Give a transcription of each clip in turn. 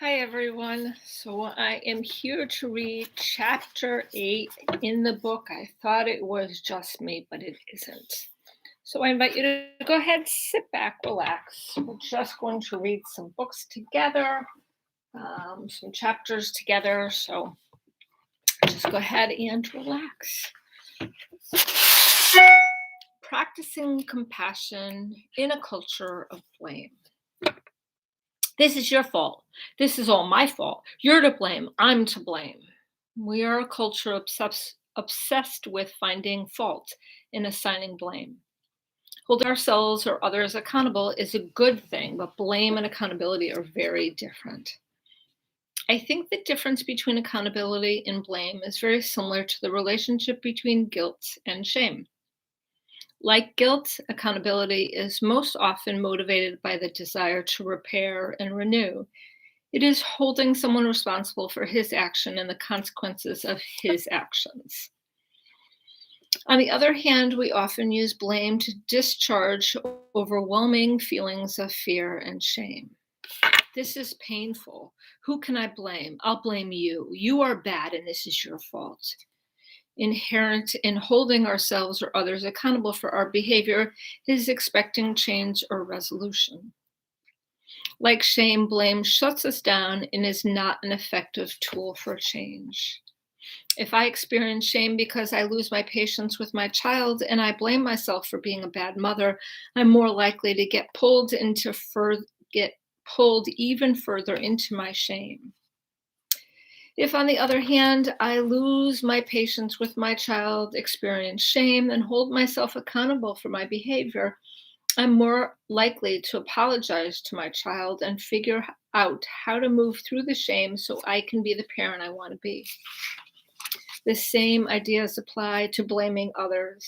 Hi, everyone. So I am here to read chapter 8 in the book. I thought it was just me, but it isn't. So I invite you to go ahead, sit back, relax. We're just going to read some books together, some chapters together. So just go ahead and relax. Practicing compassion in a culture of blame. This is your fault. This is all my fault. You're to blame. I'm to blame. We are a culture obsessed with finding fault and assigning blame. Holding ourselves or others accountable is a good thing, but blame and accountability are very different. I think the difference between accountability and blame is very similar to the relationship between guilt and shame. Like guilt, accountability is most often motivated by the desire to repair and renew. It is holding someone responsible for his action and the consequences of his actions. On the other hand, we often use blame to discharge overwhelming feelings of fear and shame. This is painful. Who can I blame? I'll blame you. You are bad and this is your fault. Inherent in holding ourselves or others accountable for our behavior is expecting change or resolution. Like shame, blame shuts us down and is not an effective tool for change. If I experience shame because I lose my patience with my child and I blame myself for being a bad mother, I'm more likely to get pulled even further into my shame. If, on the other hand, I lose my patience with my child, experience shame, and hold myself accountable for my behavior, I'm more likely to apologize to my child and figure out how to move through the shame so I can be the parent I want to be. The same ideas apply to blaming others.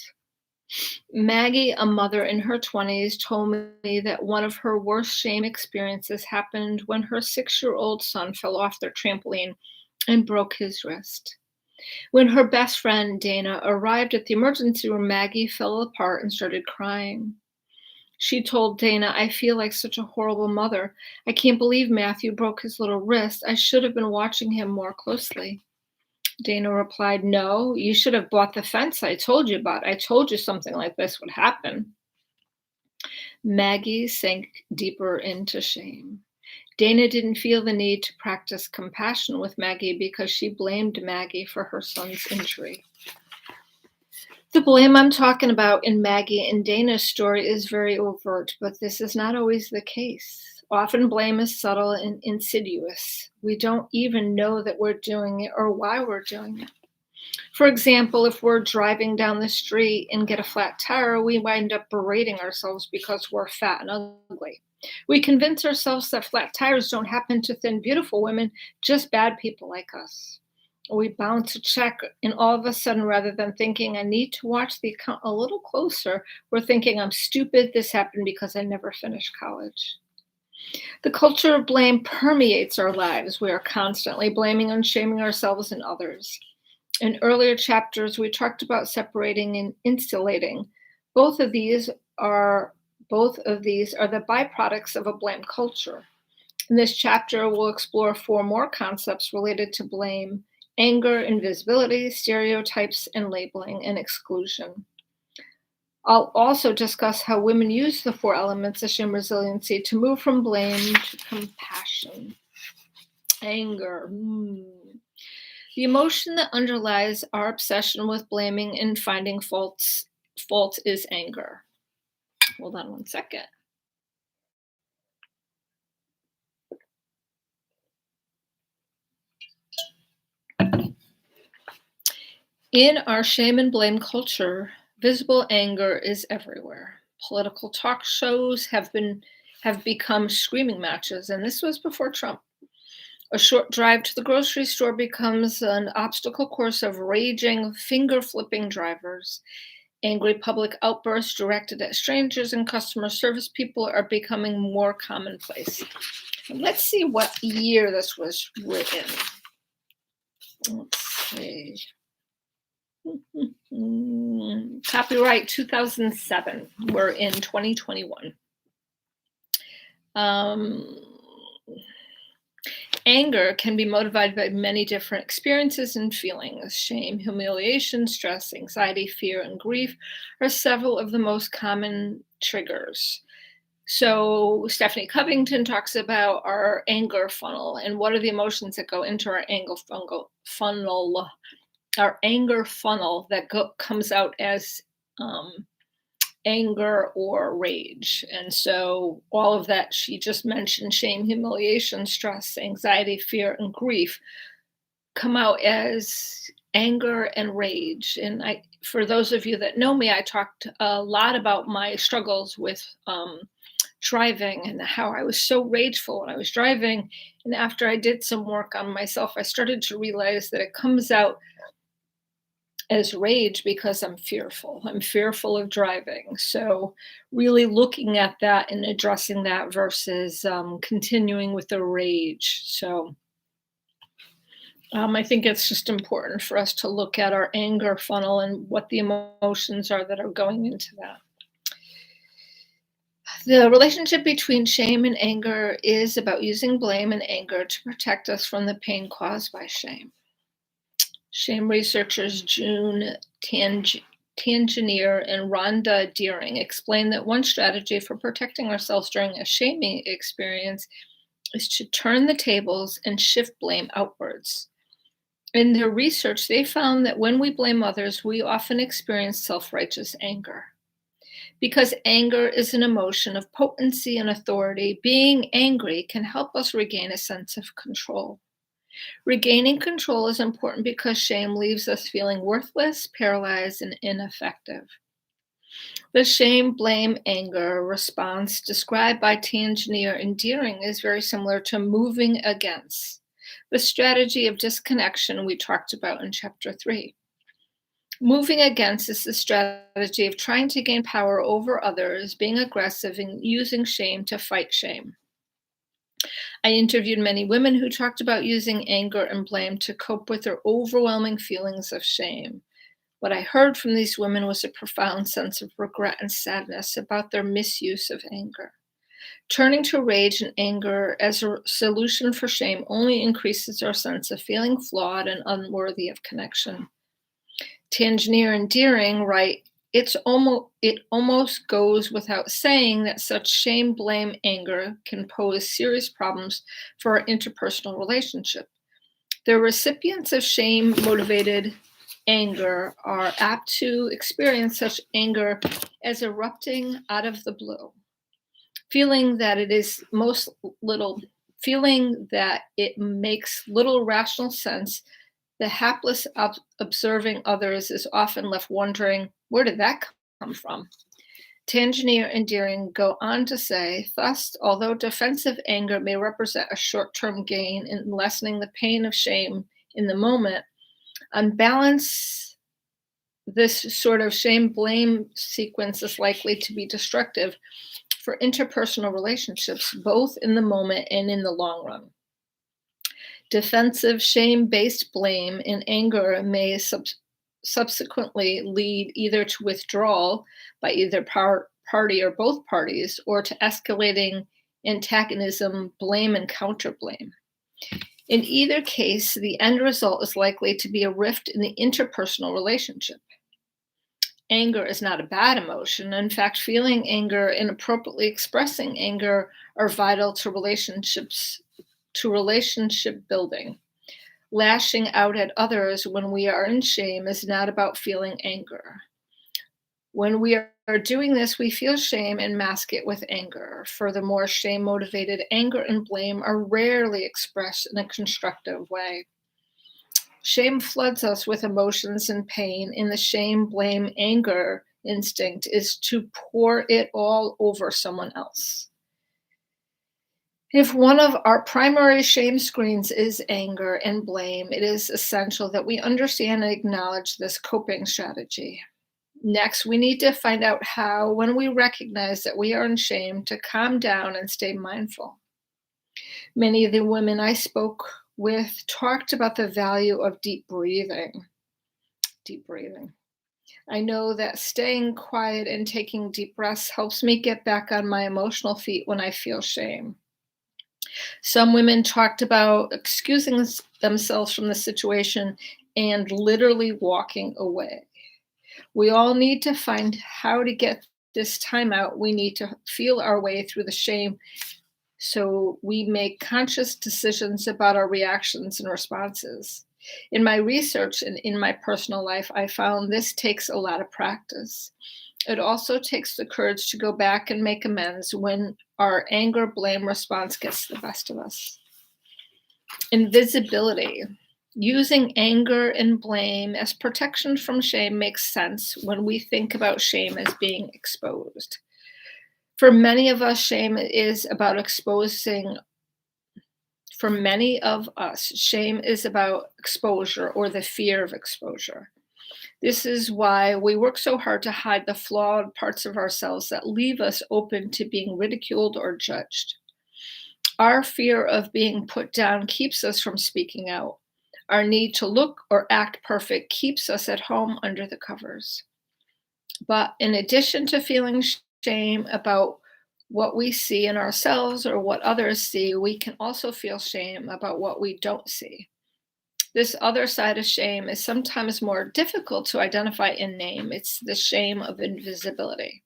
Maggie, a mother in her 20s, told me that one of her worst shame experiences happened when her 6-year-old son fell off their trampoline and broke his wrist. When her best friend, Dana, arrived at the emergency room, Maggie fell apart and started crying. She told Dana, I feel like such a horrible mother. I can't believe Matthew broke his little wrist. I should have been watching him more closely. Dana replied, no, you should have bought the fence I told you about. I told you something like this would happen. Maggie sank deeper into shame. Dana didn't feel the need to practice compassion with Maggie because she blamed Maggie for her son's injury. The blame I'm talking about in Maggie and Dana's story is very overt, but this is not always the case. Often blame is subtle and insidious. We don't even know that we're doing it or why we're doing it. For example, if we're driving down the street and get a flat tire, we wind up berating ourselves because we're fat and ugly. We convince ourselves that flat tires don't happen to thin, beautiful women, just bad people like us. We bounce a check, and all of a sudden, rather than thinking, I need to watch the account a little closer, we're thinking, I'm stupid, this happened because I never finished college. The culture of blame permeates our lives. We are constantly blaming and shaming ourselves and others. In earlier chapters, we talked about separating and insulating. Both of these are the byproducts of a blame culture. In this chapter, we'll explore 4 more concepts related to blame: anger, invisibility, stereotypes, and labeling and exclusion. I'll also discuss how women use the 4 elements of shame resiliency to move from blame to compassion. Anger. The emotion that underlies our obsession with blaming and finding fault is anger. Hold on one second. In our shame and blame culture, visible anger is everywhere. Political talk shows have become screaming matches, and this was before Trump. A short drive to the grocery store becomes an obstacle course of raging, finger-flipping drivers. Angry public outbursts directed at strangers and customer service people are becoming more commonplace. Let's see what year this was written. Let's see. Copyright 2007. We're in 2021. Anger can be motivated by many different experiences and feelings. Shame, humiliation, stress, anxiety, fear, and grief are several of the most common triggers. So, Stephanie Covington talks about our anger funnel and what are the emotions that go into our funnel. Our anger funnel that comes out as anger or rage. And so all of that she just mentioned, shame, humiliation, stress, anxiety, fear, and grief, come out as anger and rage. And for those of you that know me, I talked a lot about my struggles with driving and how I was so rageful when I was driving. And after I did some work on myself, I started to realize that it comes out as rage because I'm fearful. I'm fearful of driving. So, really looking at that and addressing that versus continuing with the rage. So, I think it's just important for us to look at our anger funnel and what the emotions are that are going into that. The relationship between shame and anger is about using blame and anger to protect us from the pain caused by shame. Shame researchers June Tangier and Rhonda Deering explain that one strategy for protecting ourselves during a shaming experience is to turn the tables and shift blame outwards. In their research, they found that when we blame others, we often experience self-righteous anger. Because anger is an emotion of potency and authority, being angry can help us regain a sense of control. Regaining control is important because shame leaves us feeling worthless, paralyzed, and ineffective. The shame, blame, anger response described by Tangier and Deering is very similar to moving against, the strategy of disconnection we talked about in Chapter 3. Moving against is the strategy of trying to gain power over others, being aggressive, and using shame to fight shame. I interviewed many women who talked about using anger and blame to cope with their overwhelming feelings of shame. What I heard from these women was a profound sense of regret and sadness about their misuse of anger. Turning to rage and anger as a solution for shame only increases our sense of feeling flawed and unworthy of connection. Tangier and Deering write, it almost goes without saying that such shame, blame, anger can pose serious problems for our interpersonal relationship. The recipients of shame-motivated anger are apt to experience such anger as erupting out of the blue, feeling that it makes little rational sense. The hapless observing others is often left wondering, where did that come from? Tangier and Deering go on to say, thus, although defensive anger may represent a short-term gain in lessening the pain of shame in the moment, on balance, this sort of shame-blame sequence is likely to be destructive for interpersonal relationships, both in the moment and in the long run. Defensive, shame-based blame and anger may subsequently lead either to withdrawal by either party or both parties, or to escalating antagonism, blame, and counter-blame. In either case, the end result is likely to be a rift in the interpersonal relationship. Anger is not a bad emotion. In fact, feeling anger and appropriately expressing anger are vital to relationship building. Lashing out at others when we are in shame is not about feeling anger. When we are doing this, we feel shame and mask it with anger. Furthermore, shame-motivated anger and blame are rarely expressed in a constructive way. Shame floods us with emotions and pain, and the shame, blame, anger instinct is to pour it all over someone else. If one of our primary shame screens is anger and blame, it is essential that we understand and acknowledge this coping strategy. Next, we need to find out how, when we recognize that we are in shame, to calm down and stay mindful. Many of the women I spoke with talked about the value of deep breathing. Deep breathing. I know that staying quiet and taking deep breaths helps me get back on my emotional feet when I feel shame. Some women talked about excusing themselves from the situation and literally walking away. We all need to find how to get this time out. We need to feel our way through the shame so we make conscious decisions about our reactions and responses. In my research and in my personal life, I found this takes a lot of practice. It also takes the courage to go back and make amends when our anger blame response gets the best of us. Invisibility. Using anger and blame as protection from shame makes sense when we think about shame as being exposed. For many of us, shame is about exposing. For many of us, shame is about exposure or the fear of exposure. This is why we work so hard to hide the flawed parts of ourselves that leave us open to being ridiculed or judged. Our fear of being put down keeps us from speaking out. Our need to look or act perfect keeps us at home under the covers. But in addition to feeling shame about what we see in ourselves or what others see, we can also feel shame about what we don't see. This other side of shame is sometimes more difficult to identify and name. It's the shame of invisibility.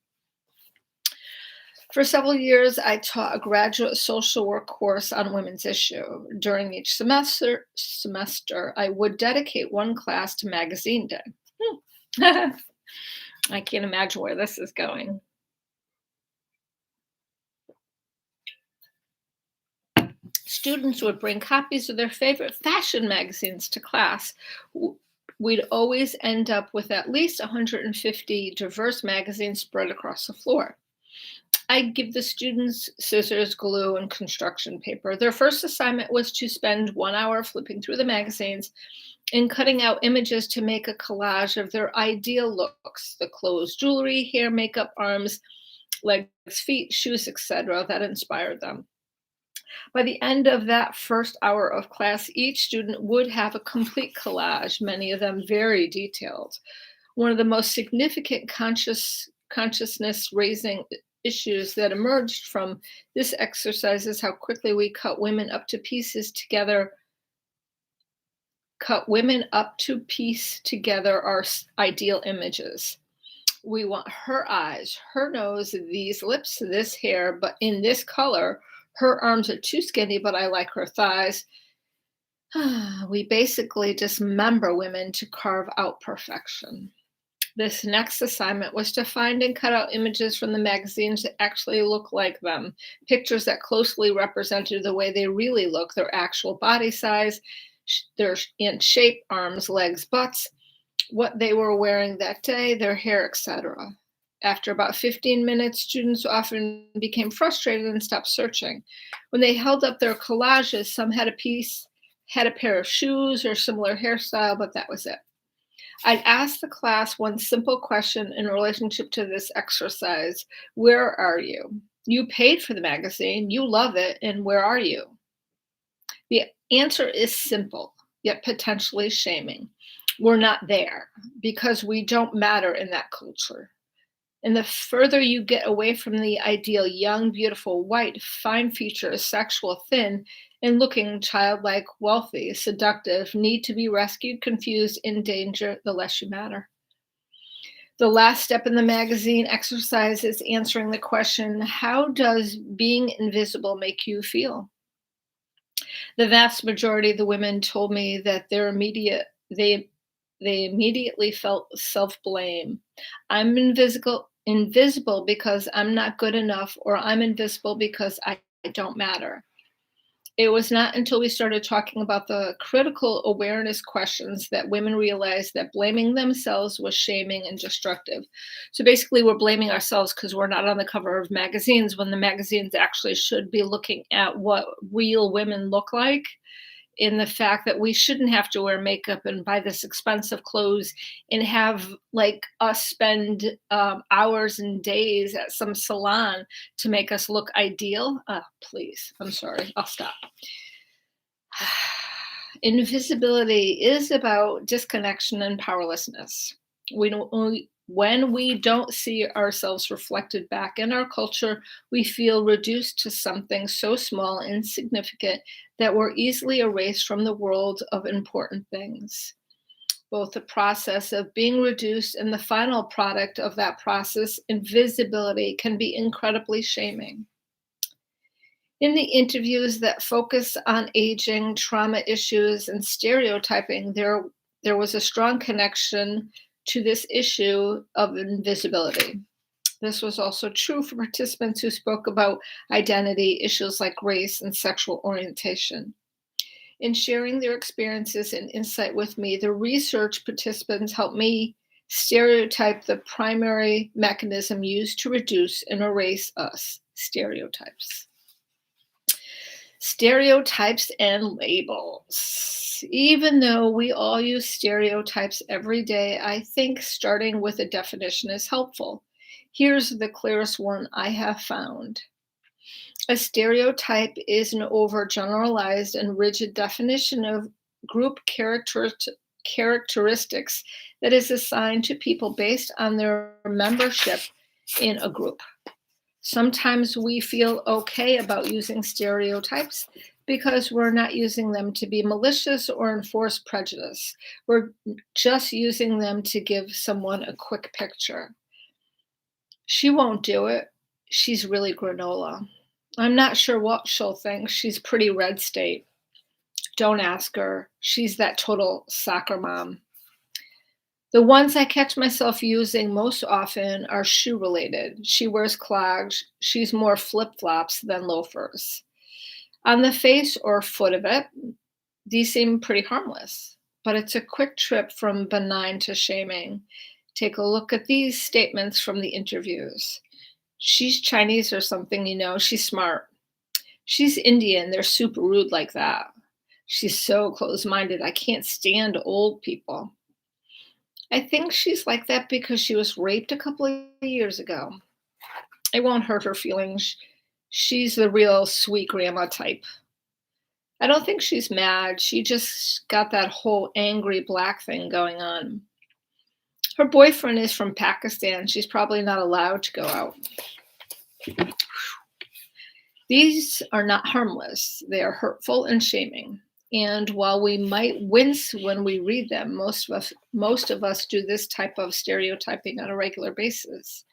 For several years, I taught a graduate social work course on women's issue. During each semester, I would dedicate one class to Magazine Day. I can't imagine where this is going. Students would bring copies of their favorite fashion magazines to class. We'd always end up with at least 150 diverse magazines spread across the floor. I'd give the students scissors, glue, and construction paper. Their first assignment was to spend 1 hour flipping through the magazines and cutting out images to make a collage of their ideal looks: the clothes, jewelry, hair, makeup, arms, legs, feet, shoes, etc., that inspired them. By the end of that first hour of class, each student would have a complete collage, many of them very detailed. One of the most significant consciousness raising issues that emerged from this exercise is how quickly we cut women up to piece together our ideal images. We want her eyes, her nose, these lips, this hair, but in this color. Her arms are too skinny, but I like her thighs. We basically dismember women to carve out perfection. This next assignment was to find and cut out images from the magazines that actually look like them, pictures that closely represented the way they really look, their actual body size, their in shape, arms, legs, butts, what they were wearing that day, their hair, etc. After about 15 minutes, students often became frustrated and stopped searching. When they held up their collages, some had a pair of shoes or similar hairstyle, but that was it. I'd ask the class one simple question in relationship to this exercise: where are you? You paid for the magazine, you love it, and where are you? The answer is simple, yet potentially shaming. We're not there because we don't matter in that culture. And the further you get away from the ideal young, beautiful, white, fine features, sexual, thin, and looking childlike, wealthy, seductive, need to be rescued, confused, in danger, the less you matter. The last step in the magazine exercise is answering the question, how does being invisible make you feel? The vast majority of the women told me that they immediately felt self-blame. I'm invisible because I'm not good enough, or I'm invisible because I don't matter. It was not until we started talking about the critical awareness questions that women realized that blaming themselves was shaming and destructive. So basically, we're blaming ourselves because we're not on the cover of magazines, when the magazines actually should be looking at what real women look like, in the fact that we shouldn't have to wear makeup and buy this expensive clothes and have like us spend hours and days at some salon to make us look ideal. Please, I'm sorry, I'll stop. Invisibility is about disconnection and powerlessness. When we don't see ourselves reflected back in our culture, we feel reduced to something so small and insignificant that we're easily erased from the world of important things. Both the process of being reduced and the final product of that process, invisibility, can be incredibly shaming. In the interviews that focus on aging, trauma issues, and stereotyping, there was a strong connection to this issue of invisibility. This was also true for participants who spoke about identity issues like race and sexual orientation. In sharing their experiences and insight with me, the research participants helped me stereotype the primary mechanism used to reduce and erase us: stereotypes. Stereotypes and labels. Even though we all use stereotypes every day, I think starting with a definition is helpful. Here's the clearest one I have found. A stereotype is an overgeneralized and rigid definition of group characteristics that is assigned to people based on their membership in a group. Sometimes we feel okay about using stereotypes because we're not using them to be malicious or enforce prejudice. We're just using them to give someone a quick picture. She won't do it. She's really granola. I'm not sure what she'll think. She's pretty red state. Don't ask her. She's that total soccer mom. The ones I catch myself using most often are shoe related. She wears clogs. She's more flip flops than loafers. On the face or foot of it, these seem pretty harmless, but it's a quick trip from benign to shaming. Take a look at these statements from the interviews. She's Chinese or something, she's smart. She's Indian, they're super rude like that. She's so close-minded, I can't stand old people. I think she's like that because she was raped a couple of years ago. It won't hurt her feelings. She's the real sweet grandma type. I don't think she's mad. She just got that whole angry black thing going on. Her boyfriend is from Pakistan. She's probably not allowed to go out. These are not harmless. They are hurtful and shaming. And while we might wince when we read them, most of us do this type of stereotyping on a regular basis.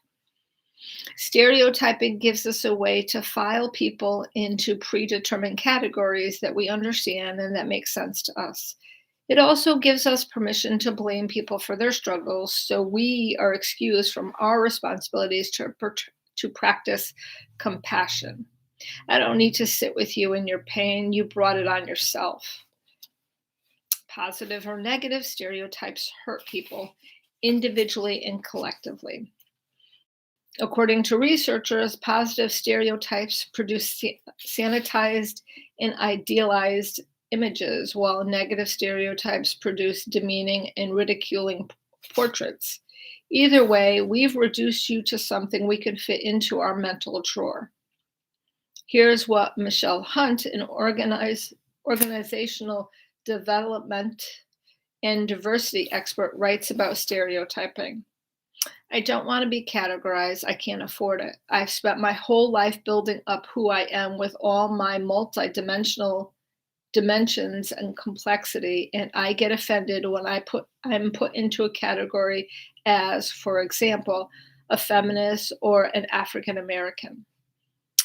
Stereotyping gives us a way to file people into predetermined categories that we understand and that make sense to us. It also gives us permission to blame people for their struggles, so we are excused from our responsibilities to practice compassion. I don't need to sit with you in your pain. You brought it on yourself. Positive or negative stereotypes hurt people individually and collectively. According to researchers, positive stereotypes produce sanitized and idealized images, while negative stereotypes produce demeaning and ridiculing portraits. Either way, we've reduced you to something we could fit into our mental drawer. Here's what Michelle Hunt, an organizational development and diversity expert, writes about stereotyping. I don't want to be categorized. I can't afford it. I've spent my whole life building up who I am with all my multidimensional dimensions and complexity, and I get offended when I'm put into a category as, for example, a feminist or an African American.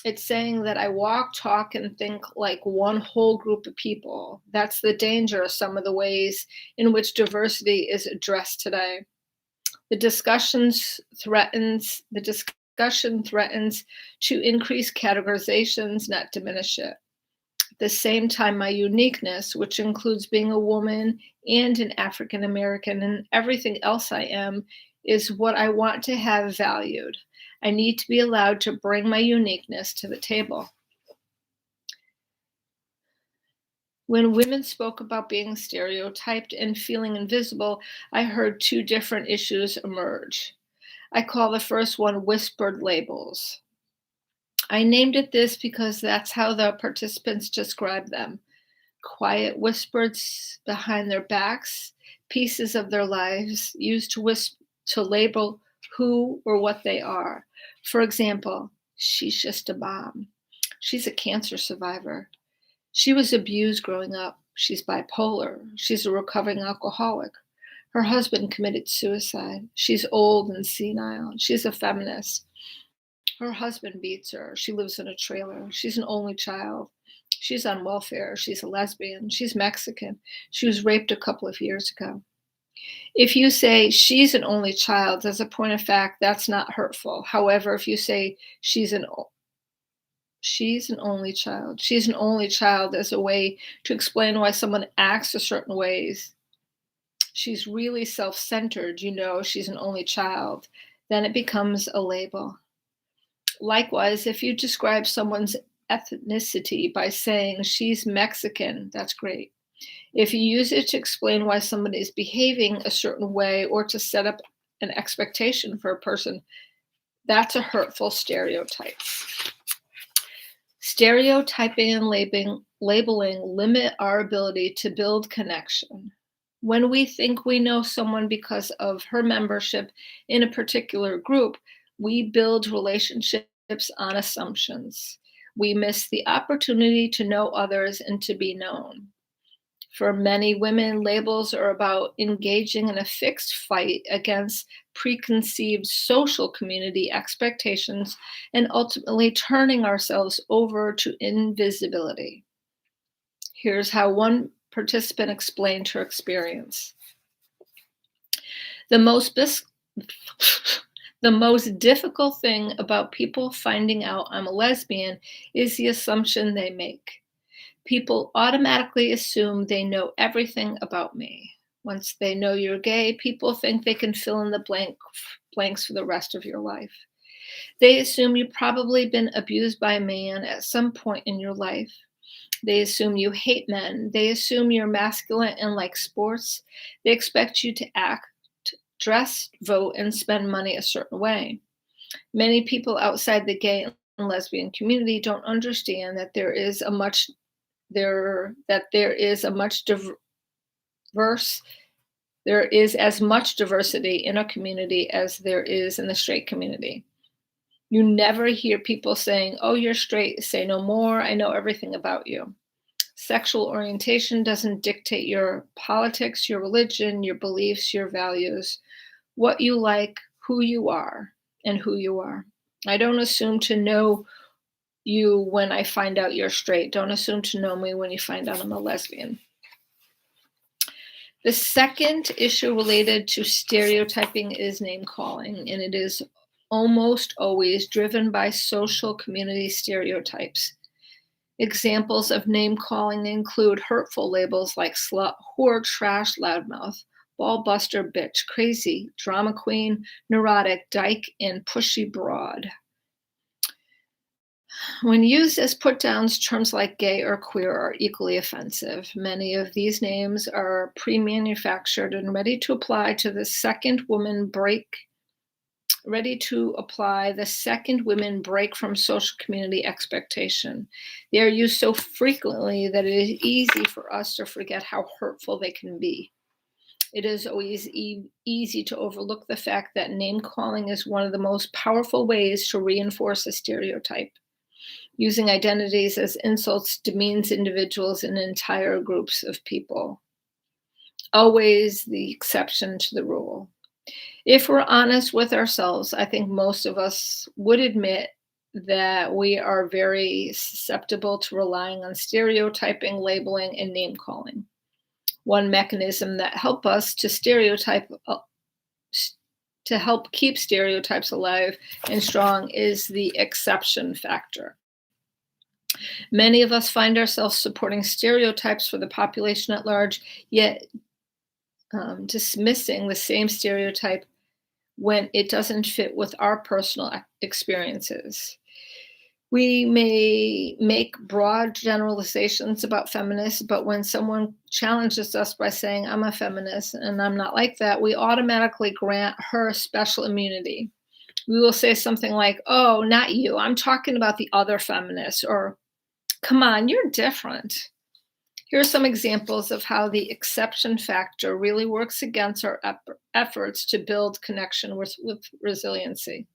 It's saying that I walk, talk, and think like one whole group of people. That's the danger of some of the ways in which diversity is addressed today. The discussion threatens to increase categorizations, not diminish it. At the same time, my uniqueness, which includes being a woman and an African American and everything else I am, is what I want to have valued. I need to be allowed to bring my uniqueness to the table. When women spoke about being stereotyped and feeling invisible, I heard two different issues emerge. I call the first one whispered labels. I named it this because that's how the participants described them. Quiet whispers behind their backs, pieces of their lives used to label who or what they are. For example, she's just a mom. She's a cancer survivor. She was abused growing up. She's bipolar. She's a recovering alcoholic. Her husband committed suicide. She's old and senile. She's a feminist. Her husband beats her. She lives in a trailer. She's an only child. She's on welfare. She's a lesbian. She's Mexican. She was raped a couple of years ago. If you say she's an only child, as a point of fact, that's not hurtful. However, if you say she's an only child, she's an only child as a way to explain why someone acts a certain ways, she's really self-centered, she's an only child, then it becomes a label. Likewise, if you describe someone's ethnicity by saying she's Mexican, that's great. If you use it to explain why somebody is behaving a certain way or to set up an expectation for a person, that's a hurtful stereotype. Stereotyping and labeling limit our ability to build connection. When we think we know someone because of her membership in a particular group, we build relationships on assumptions. We miss the opportunity to know others and to be known. For many women, labels are about engaging in a fixed fight against preconceived social community expectations and ultimately turning ourselves over to invisibility. Here's how one participant explained her experience. The most difficult thing about people finding out I'm a lesbian is the assumption they make. People automatically assume they know everything about me. Once they know you're gay, people think they can fill in the blanks for the rest of your life. They assume you've probably been abused by a man at some point in your life. They assume you hate men. They assume you're masculine and like sports. They expect you to act, dress, vote, and spend money a certain way. Many people outside the gay and lesbian community don't understand that there is as much diversity in a community as there is in the straight community. You never hear people saying, "Oh, you're straight, say no more, I know everything about you." Sexual orientation doesn't dictate your politics, your religion, your beliefs, your values, what you like, who you are, and who you are. I don't assume to know you when I find out you're straight. Don't assume to know me when you find out I'm a lesbian. The second issue related to stereotyping is name calling, and it is almost always driven by social community stereotypes. Examples of name calling include hurtful labels like slut, whore, trash, loudmouth, ball buster, bitch, crazy, drama queen, neurotic, dyke, and pushy broad. When used as put-downs, terms like gay or queer are equally offensive. Many of these names are pre-manufactured and ready to apply the second women break from social community expectation. They are used so frequently that it is easy for us to forget how hurtful they can be. It is always easy to overlook the fact that name calling is one of the most powerful ways to reinforce a stereotype. Using identities as insults demeans individuals and entire groups of people. Always the exception to the rule. If we're honest with ourselves, I think most of us would admit that we are very susceptible to relying on stereotyping, labeling, and name calling. One mechanism that help us to help keep stereotypes alive and strong is the exception factor. Many of us find ourselves supporting stereotypes for the population at large, yet dismissing the same stereotype when it doesn't fit with our personal experiences. We may make broad generalizations about feminists, but when someone challenges us by saying, "I'm a feminist and I'm not like that," we automatically grant her special immunity. We will say something like, "Oh, not you. I'm talking about the other feminists," or "Come on, you're different." Here are some examples of how the exception factor really works against our efforts to build connection with resiliency.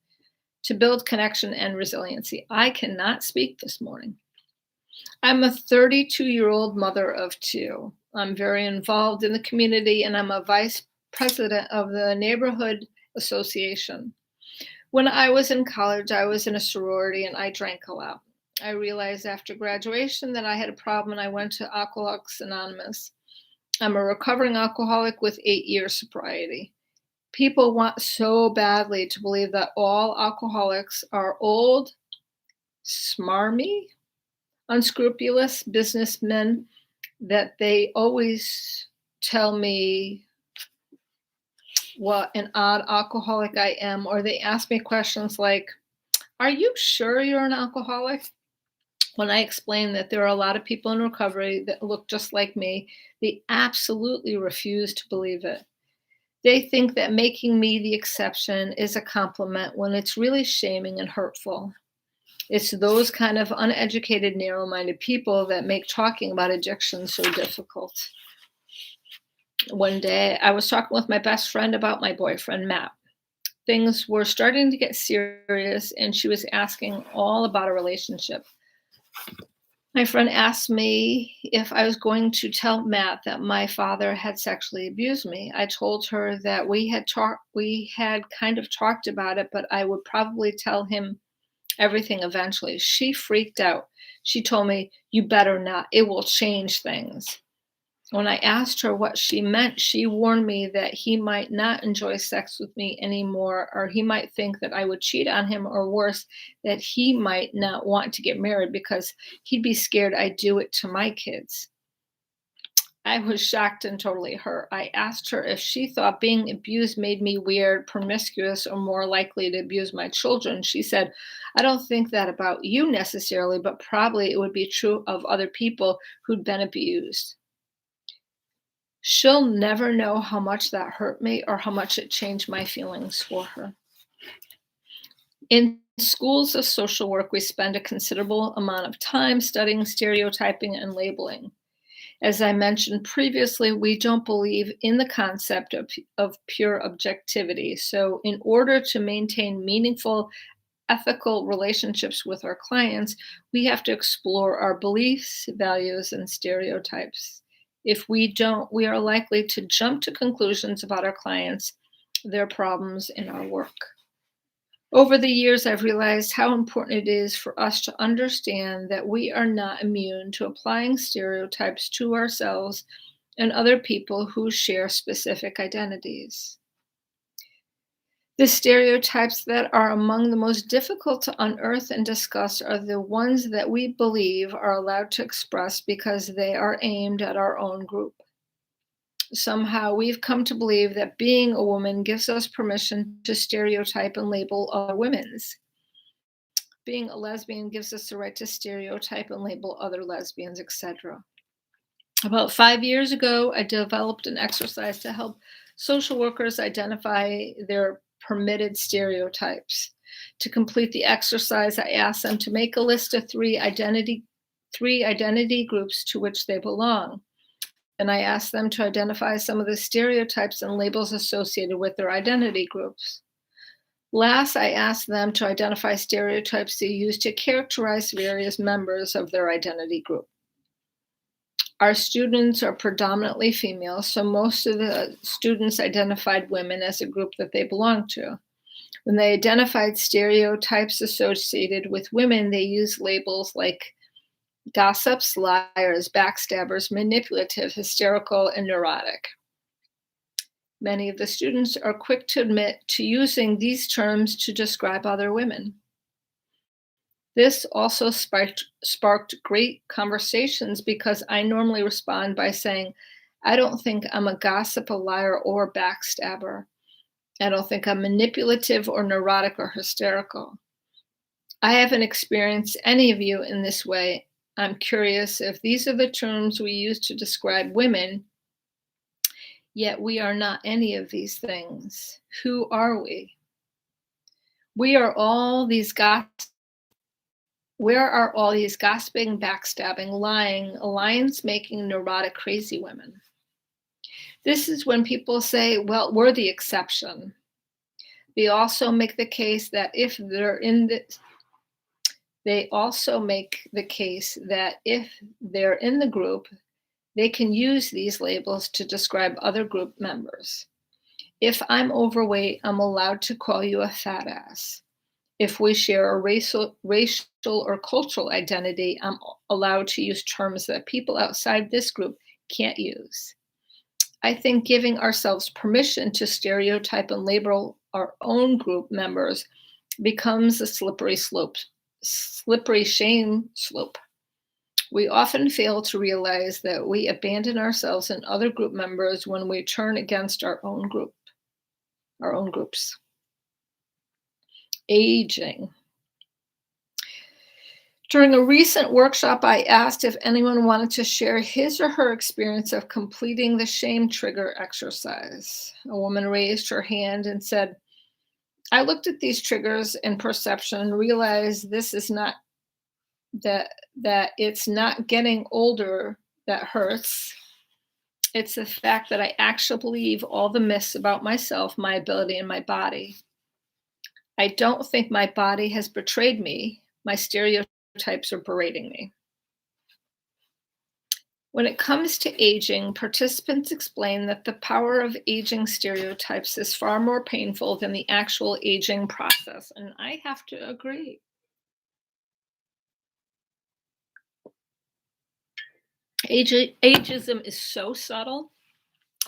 To build connection and resiliency. I cannot speak this morning. I'm a 32-year-old mother of two. I'm very involved in the community and I'm a vice president of the neighborhood association. When I was in college, I was in a sorority and I drank a lot. I realized after graduation that I had a problem and I went to Alcoholics Anonymous. I'm a recovering alcoholic with 8 years sobriety. People want so badly to believe that all alcoholics are old, smarmy, unscrupulous businessmen, that they always tell me what an odd alcoholic I am, or they ask me questions like, "Are you sure you're an alcoholic?" When I explain that there are a lot of people in recovery that look just like me, they absolutely refuse to believe it. They think that making me the exception is a compliment when it's really shaming and hurtful. It's those kind of uneducated, narrow-minded people that make talking about addiction so difficult. One day, I was talking with my best friend about my boyfriend, Matt. Things were starting to get serious, and she was asking all about a relationship. My friend asked me if I was going to tell Matt that my father had sexually abused me. I told her that we had kind of talked about it, but I would probably tell him everything eventually. She freaked out. She told me, "You better not. It will change things." When I asked her what she meant, she warned me that he might not enjoy sex with me anymore, or he might think that I would cheat on him, or worse, that he might not want to get married because he'd be scared I'd do it to my kids. I was shocked and totally hurt. I asked her if she thought being abused made me weird, promiscuous, or more likely to abuse my children. She said, "I don't think that about you necessarily, but probably it would be true of other people who'd been abused." She'll never know how much that hurt me or how much it changed my feelings for her. In schools of social work, we spend a considerable amount of time studying stereotyping and labeling. As I mentioned previously, we don't believe in the concept of pure objectivity. So, in order to maintain meaningful, ethical relationships with our clients, we have to explore our beliefs, values, and stereotypes. If we don't, we are likely to jump to conclusions about our clients, their problems, and our work. Over the years, I've realized how important it is for us to understand that we are not immune to applying stereotypes to ourselves and other people who share specific identities. The stereotypes that are among the most difficult to unearth and discuss are the ones that we believe are allowed to express because they are aimed at our own group. Somehow, we've come to believe that being a woman gives us permission to stereotype and label other women's. Being a lesbian gives us the right to stereotype and label other lesbians, etc. About 5 years ago, I developed an exercise to help social workers identify their permitted stereotypes. To complete the exercise, I asked them to make a list of three identity groups to which they belong. And I asked them to identify some of the stereotypes and labels associated with their identity groups. Last, I asked them to identify stereotypes they use to characterize various members of their identity group. Our students are predominantly female, so most of the students identified women as a group that they belong to. When they identified stereotypes associated with women, they used labels like gossips, liars, backstabbers, manipulative, hysterical, and neurotic. Many of the students are quick to admit to using these terms to describe other women. This also sparked great conversations because I normally respond by saying, "I don't think I'm a gossip, a liar, or backstabber. I don't think I'm manipulative or neurotic or hysterical. I haven't experienced any of you in this way. I'm curious if these are the terms we use to describe women, yet we are not any of these things. Who are we? We are all these gossips Where are all these gossiping, backstabbing, lying, alliance-making, neurotic, crazy women? This is when people say, well, we're the exception. They also make the case that if they're in the They also make the case that if they're in the group, they can use these labels to describe other group members. If I'm overweight, I'm allowed to call you a fat ass. If we share a racial or cultural identity, I'm allowed to use terms that people outside this group can't use. I think giving ourselves permission to stereotype and label our own group members becomes a slippery shame slope. We often fail to realize that we abandon ourselves and other group members when we turn against our own groups. Aging. During a recent workshop, I asked if anyone wanted to share his or her experience of completing the shame trigger exercise. A woman raised her hand and said, I looked at these triggers and perception and realized this is not that it's not getting older that hurts. It's the fact that I actually believe all the myths about myself, my ability, and my body. I don't think my body has betrayed me. My stereotypes are berating me. When it comes to aging, participants explain that the power of aging stereotypes is far more painful than the actual aging process, and I have to agree. Ageism is so subtle,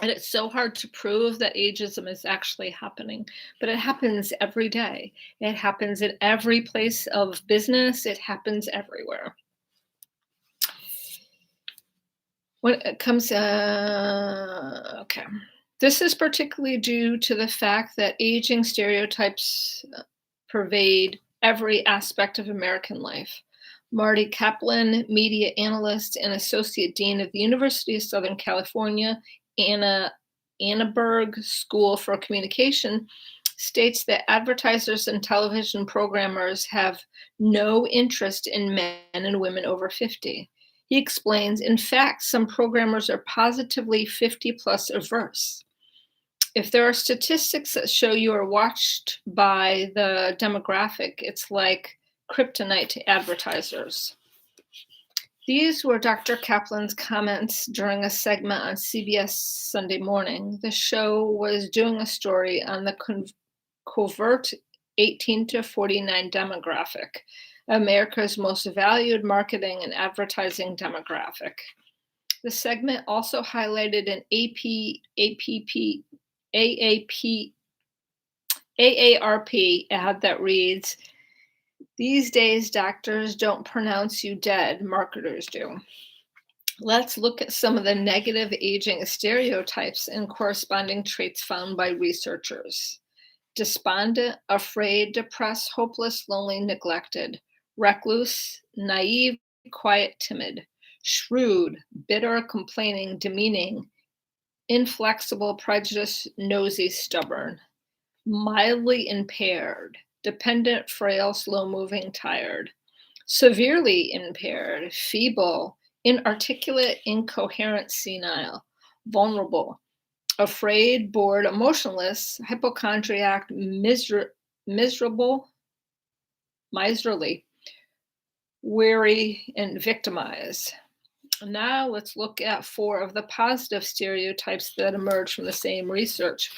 and it's so hard to prove that ageism is actually happening, but it happens every day. It happens in every place of business. It happens everywhere. When it comes, okay. This is particularly due to the fact that aging stereotypes pervade every aspect of American life. Marty Kaplan, media analyst and associate dean of the University of Southern California, Annenberg School for Communication, states that advertisers and television programmers have no interest in men and women over 50. He explains, in fact, some programmers are positively 50 plus averse. If there are statistics that show you are watched by the demographic, it's like kryptonite to advertisers. These were Dr. Kaplan's comments during a segment on CBS Sunday Morning. The show was doing a story on the covert 18 to 49 demographic, America's most valued marketing and advertising demographic. The segment also highlighted an AARP ad that reads, "These days, doctors don't pronounce you dead, marketers do." Let's look at some of the negative aging stereotypes and corresponding traits found by researchers. Despondent, afraid, depressed, hopeless, lonely, neglected. Recluse, naive, quiet, timid. Shrewd, bitter, complaining, demeaning. Inflexible, prejudiced, nosy, stubborn. Mildly impaired, dependent, frail, slow-moving, tired. Severely impaired, feeble, inarticulate, incoherent, senile. Vulnerable, afraid, bored, emotionless, hypochondriac, miserable, miserly, weary, and victimized. Now let's look at 4 of the positive stereotypes that emerge from the same research.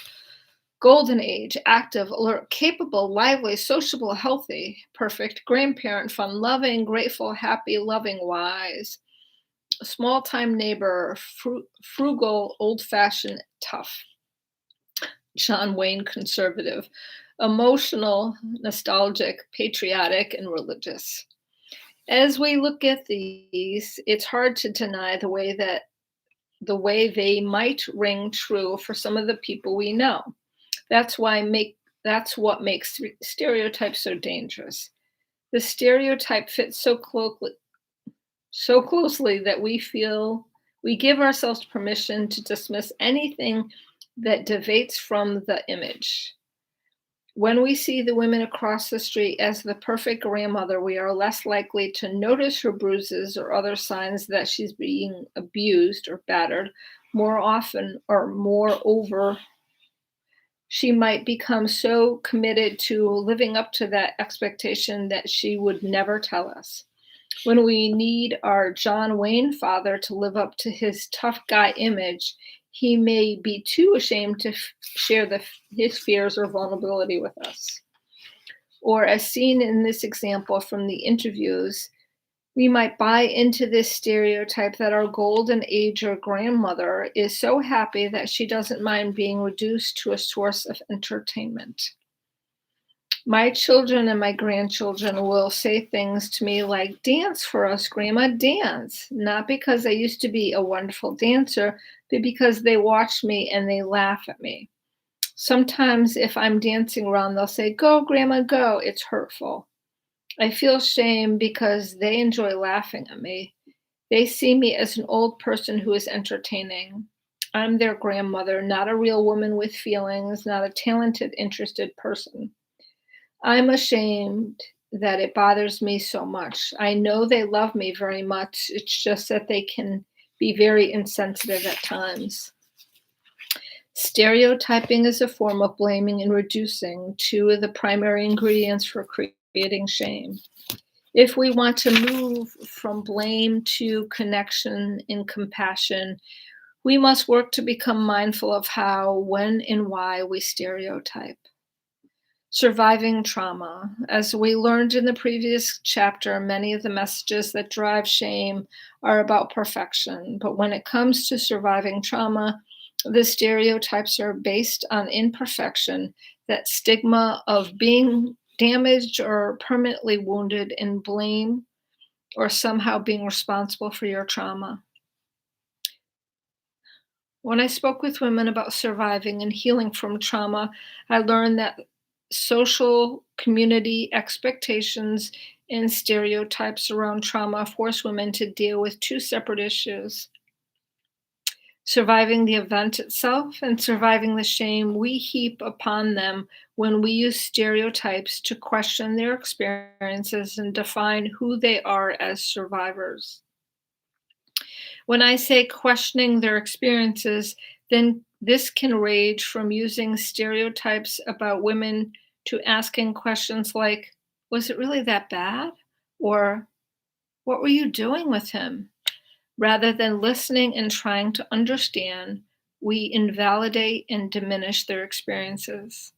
Golden age, active, alert, capable, lively, sociable, healthy, perfect, grandparent, fun, loving, grateful, happy, loving, wise. Small-time neighbor, frugal, old-fashioned, tough. John Wayne, conservative. Emotional, nostalgic, patriotic, and religious. As we look at these, it's hard to deny the way they might ring true for some of the people we know. That's what makes stereotypes so dangerous. The stereotype fits so closely that we feel we give ourselves permission to dismiss anything that deviates from the image. When we see the women across the street as the perfect grandmother, we are less likely to notice her bruises or other signs that she's being abused or battered. More often, or moreover, she might become so committed to living up to that expectation that she would never tell us. When we need our John Wayne father to live up to his tough guy image, he may be too ashamed to share his fears or vulnerability with us. Or, as seen in this example from the interviews, we might buy into this stereotype that our golden age or grandmother is so happy that she doesn't mind being reduced to a source of entertainment. My children and my grandchildren will say things to me like, "Dance for us, Grandma, dance." Not because I used to be a wonderful dancer, but because they watch me and they laugh at me. Sometimes if I'm dancing around, they'll say, "Go, Grandma, go." It's hurtful. I feel shame because they enjoy laughing at me. They see me as an old person who is entertaining. I'm their grandmother, not a real woman with feelings, not a talented, interested person. I'm ashamed that it bothers me so much. I know they love me very much. It's just that they can be very insensitive at times. Stereotyping is a form of blaming and reducing, two of the primary ingredients for creating shame. If we want to move from blame to connection and compassion, we must work to become mindful of how, when, and why we stereotype. Surviving trauma. As we learned in the previous chapter, many of the messages that drive shame are about perfection. But when it comes to surviving trauma, the stereotypes are based on imperfection, that stigma of being damaged or permanently wounded, and blame or somehow being responsible for your trauma. When I spoke with women about surviving and healing from trauma, I learned that social community expectations and stereotypes around trauma force women to deal with two separate issues: surviving the event itself and surviving the shame we heap upon them when we use stereotypes to question their experiences and define who they are as survivors. When I say questioning their experiences, then this can range from using stereotypes about women to asking questions like, "Was it really that bad?" Or, "What were you doing with him?" Rather than listening and trying to understand, we invalidate and diminish their experiences.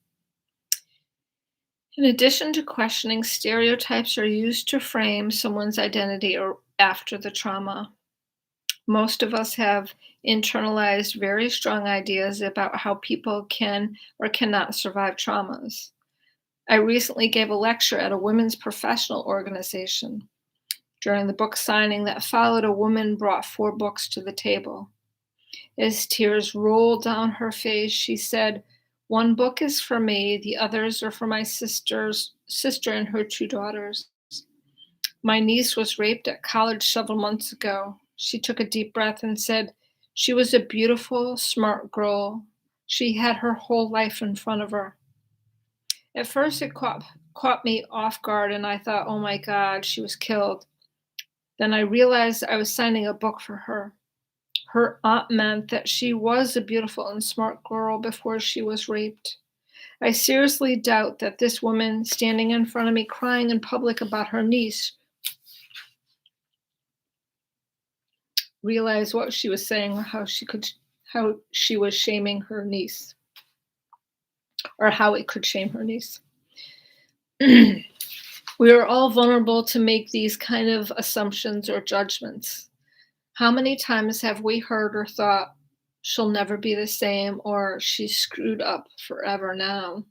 In addition to questioning, stereotypes are used to frame someone's identity or after the trauma. Most of us have internalized very strong ideas about how people can or cannot survive traumas. I recently gave a lecture at a women's professional organization. During the book signing that followed, a woman brought 4 books to the table. As tears rolled down her face, she said, "One book is for me, the others are for my sister and her 2 daughters. My niece was raped at college several months ago." She took a deep breath and said, "She was a beautiful, smart girl. She had her whole life in front of her." At first, it caught me off guard, and I thought, "Oh my God, she was killed." Then I realized I was signing a book for her. Her aunt meant that she was a beautiful and smart girl before she was raped. I seriously doubt that this woman standing in front of me crying in public about her niece realized what she was saying, or how she was shaming her niece, or how it could shame her niece. We are all vulnerable to make these kind of assumptions or judgments. How many times have we heard or thought, "She'll never be the same," or "She's screwed up forever now"?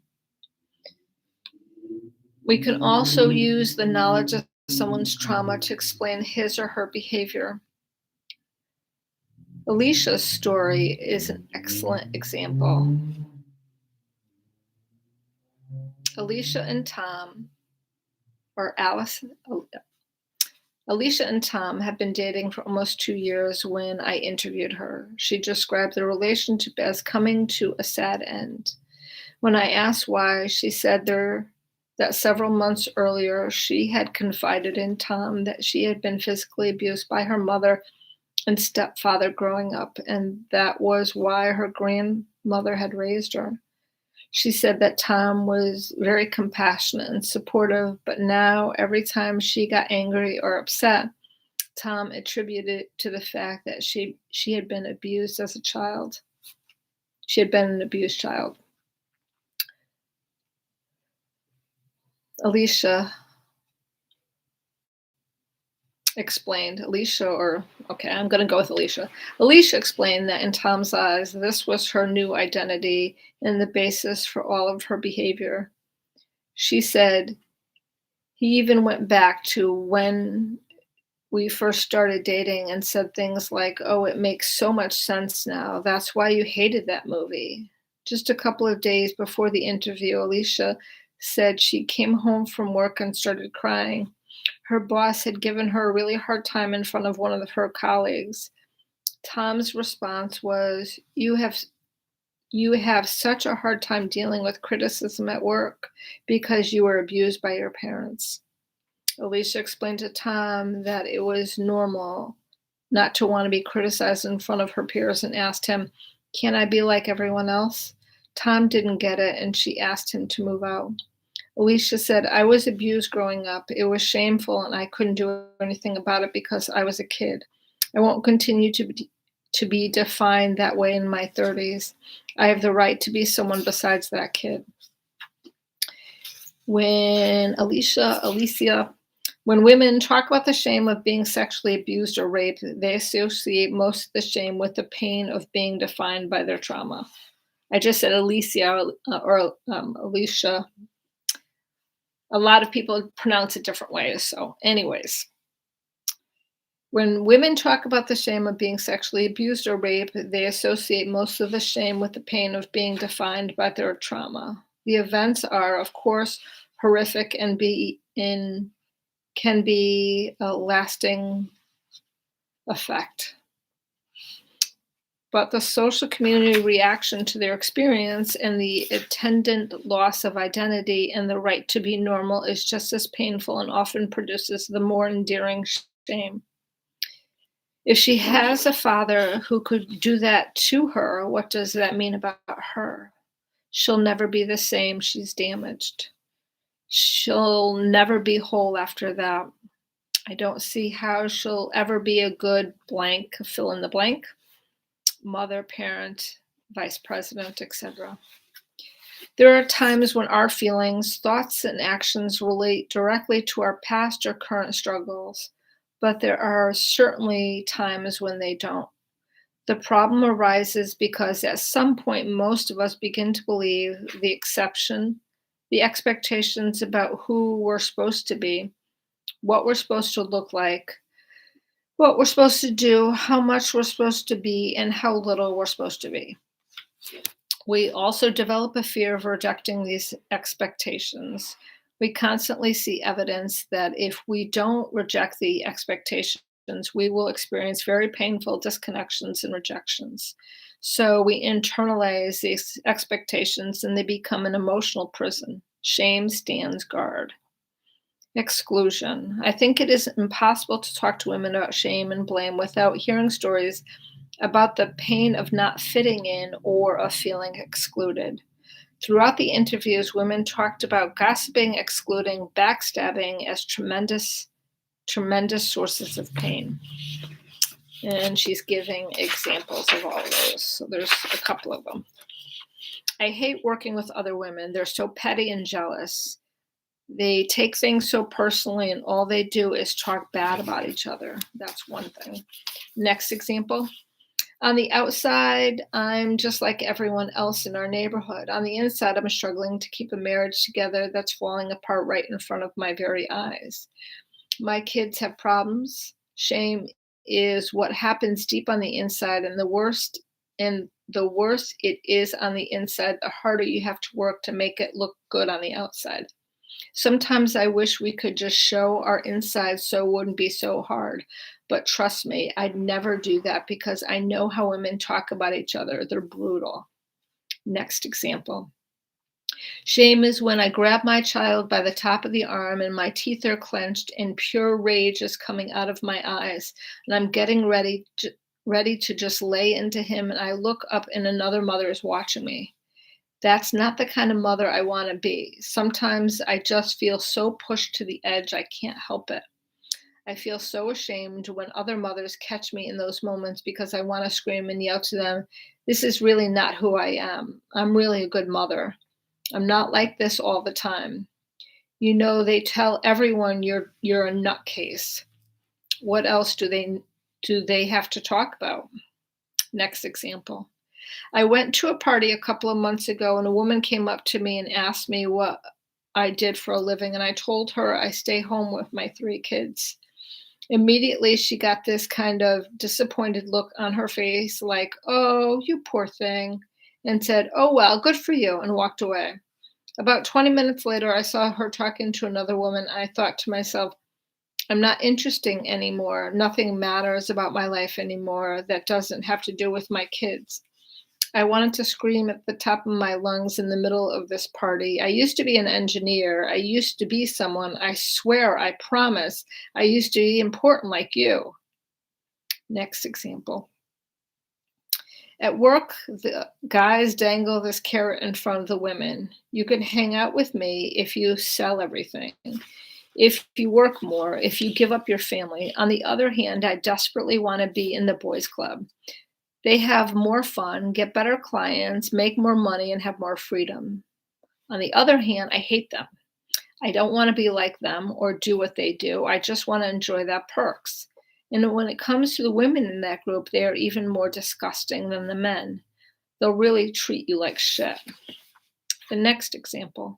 We can also use the knowledge of someone's trauma to explain his or her behavior. Alicia's story is an excellent example. Alicia and Tom, or Alice, Alicia and Tom have been dating for almost 2 years when I interviewed her. She described the relationship as coming to a sad end. When I asked why, she said that several months earlier she had confided in Tom that she had been physically abused by her mother and stepfather growing up, and that was why her grandmother had raised her. She said that Tom was very compassionate and supportive, but now every time she got angry or upset, Tom attributed it to the fact that she had been abused as a child. She had been an abused child. Alicia explained, I'm going to go with Alicia. Alicia explained that in Tom's eyes, this was her new identity and the basis for all of her behavior. She said he even went back to when we first started dating and said things like, "Oh, it makes so much sense now. That's why you hated that movie." Just a couple of days before the interview, Alicia said she came home from work and started crying. Her boss had given her a really hard time in front of one of her colleagues. Tom's response was, "You have such a hard time dealing with criticism at work because you were abused by your parents." Alicia explained to Tom that it was normal not to want to be criticized in front of her peers and asked him, "Can I be like everyone else?" Tom didn't get it and she asked him to move out. Alicia said, "I was abused growing up. It was shameful and I couldn't do anything about it because I was a kid. I won't continue to be defined that way in my 30s. I have the right to be someone besides that kid." When women talk about the shame of being sexually abused or raped, they associate most of the shame with the pain of being defined by their trauma. I just said Alicia or Alicia. A lot of people pronounce it different ways. So, anyways, when women talk about the shame of being sexually abused or raped, they associate most of the shame with the pain of being defined by their trauma. The events are, of course, horrific and can be a lasting effect. But the social community reaction to their experience and the attendant loss of identity and the right to be normal is just as painful and often produces the more endearing shame. If she has a father who could do that to her, what does that mean about her? She'll never be the same. She's damaged. She'll never be whole after that. I don't see how she'll ever be a good blank, fill in the blank, mother, parent, vice president, etc. There are times when our feelings, thoughts, and actions relate directly to our past or current struggles, but there are certainly times when they don't. The problem arises because at some point, most of us begin to believe the expectations about who we're supposed to be, what we're supposed to look like, what we're supposed to do, how much we're supposed to be, and how little we're supposed to be. We also develop a fear of rejecting these expectations. We constantly see evidence that if we don't reject the expectations, we will experience very painful disconnections and rejections. So we internalize these expectations and they become an emotional prison. Shame stands guard. Exclusion. I think it is impossible to talk to women about shame and blame without hearing stories about the pain of not fitting in or of feeling excluded. Throughout the interviews, women talked about gossiping, excluding, backstabbing as tremendous sources of pain. And she's giving examples of all of those. So there's a couple of them. I hate working with other women. They're so petty and jealous. They take things so personally, and all they do is talk bad about each other. That's one thing. Next example. On the outside, I'm just like everyone else in our neighborhood. On the inside, I'm struggling to keep a marriage together that's falling apart right in front of my very eyes. My kids have problems. Shame is what happens deep on the inside, and the worse it is on the inside, the harder you have to work to make it look good on the outside. Sometimes I wish we could just show our inside so it wouldn't be so hard. But trust me, I'd never do that because I know how women talk about each other. They're brutal. Next example. Shame is when I grab my child by the top of the arm and my teeth are clenched and pure rage is coming out of my eyes, and I'm getting ready to just lay into him, and I look up and another mother is watching me. That's not the kind of mother I want to be. Sometimes I just feel so pushed to the edge, I can't help it. I feel so ashamed when other mothers catch me in those moments because I want to scream and yell to them, this is really not who I am. I'm really a good mother. I'm not like this all the time. You know, they tell everyone you're a nutcase. What else do they have to talk about? Next example. I went to a party a couple of months ago and a woman came up to me and asked me what I did for a living, and I told her I stay home with my 3 kids. Immediately, she got this kind of disappointed look on her face, like, oh, you poor thing, and said, oh, well, good for you, and walked away. About 20 minutes later, I saw her talking to another woman. I thought to myself, I'm not interesting anymore. Nothing matters about my life anymore that doesn't have to do with my kids. I wanted to scream at the top of my lungs in the middle of this party. I used to be an engineer. I used to be someone. I swear, I promise. I used to be important like you. Next example. At work, the guys dangle this carrot in front of the women. You can hang out with me if you sell everything, if you work more, if you give up your family. On the other hand, I desperately want to be in the boys' club. They have more fun, get better clients, make more money, and have more freedom. On the other hand, I hate them. I don't want to be like them or do what they do. I just want to enjoy their perks. And when it comes to the women in that group, they are even more disgusting than the men. They'll really treat you like shit. The next example.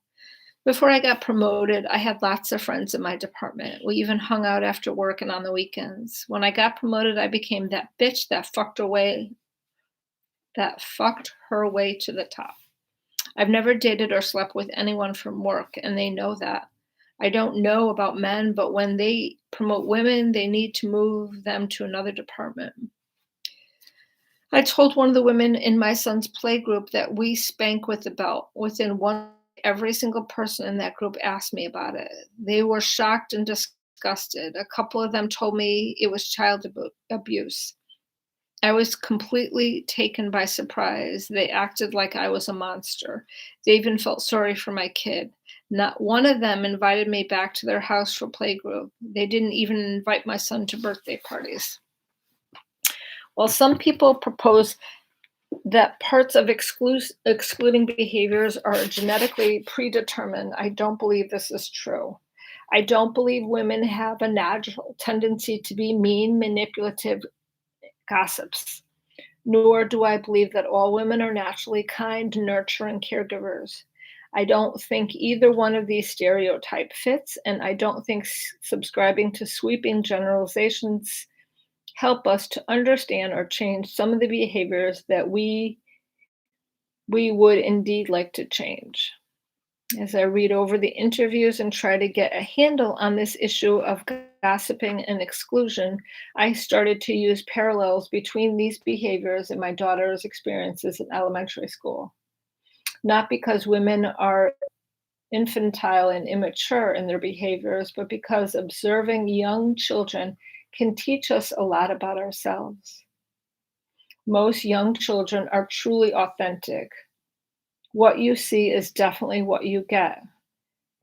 Before I got promoted, I had lots of friends in my department. We even hung out after work and on the weekends. When I got promoted, I became that bitch that fucked her way to the top. I've never dated or slept with anyone from work, and they know that. I don't know about men, but when they promote women, they need to move them to another department. I told one of the women in my son's play group that we spank with the belt. Within one, every single person in that group asked me about it. They were shocked and disgusted. A couple of them told me it was child abuse. I was completely taken by surprise. They acted like I was a monster. They even felt sorry for my kid. Not one of them invited me back to their house for playgroup. They didn't even invite my son to birthday parties. While some people propose that parts of excluding behaviors are genetically predetermined, I don't believe this is true. I don't believe women have a natural tendency to be mean, manipulative gossips, nor do I believe that all women are naturally kind, nurturing caregivers. I don't think either one of these stereotypes fits, and I don't think subscribing to sweeping generalizations help us to understand or change some of the behaviors that we would indeed like to change. As I read over the interviews and try to get a handle on this issue of gossiping and exclusion, I started to use parallels between these behaviors and my daughter's experiences in elementary school. Not because women are infantile and immature in their behaviors, but because observing young children can teach us a lot about ourselves. Most young children are truly authentic. What you see is definitely what you get.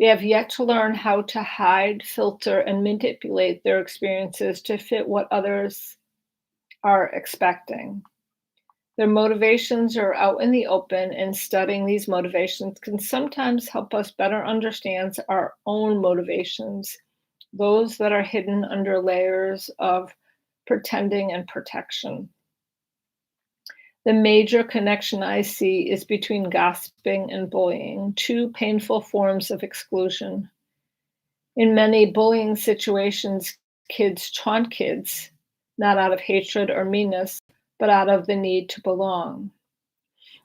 They have yet to learn how to hide, filter, and manipulate their experiences to fit what others are expecting. Their motivations are out in the open, and studying these motivations can sometimes help us better understand our own motivations, those that are hidden under layers of pretending and protection. The major connection I see is between gossiping and bullying, two painful forms of exclusion. In many bullying situations, kids taunt kids, not out of hatred or meanness, but out of the need to belong.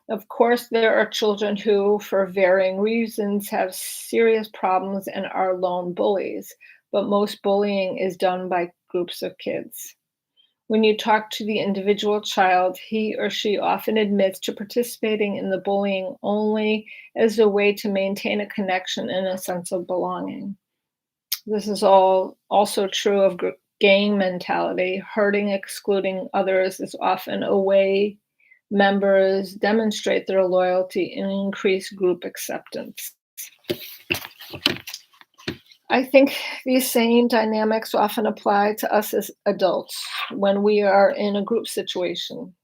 Of course, there are children who, for varying reasons, have serious problems and are lone bullies, but most bullying is done by groups of kids. When you talk to the individual child, he or she often admits to participating in the bullying only as a way to maintain a connection and a sense of belonging. This is all also true of gang mentality. Hurting, excluding others is often a way members demonstrate their loyalty and increase group acceptance. I think these same dynamics often apply to us as adults when we are in a group situation.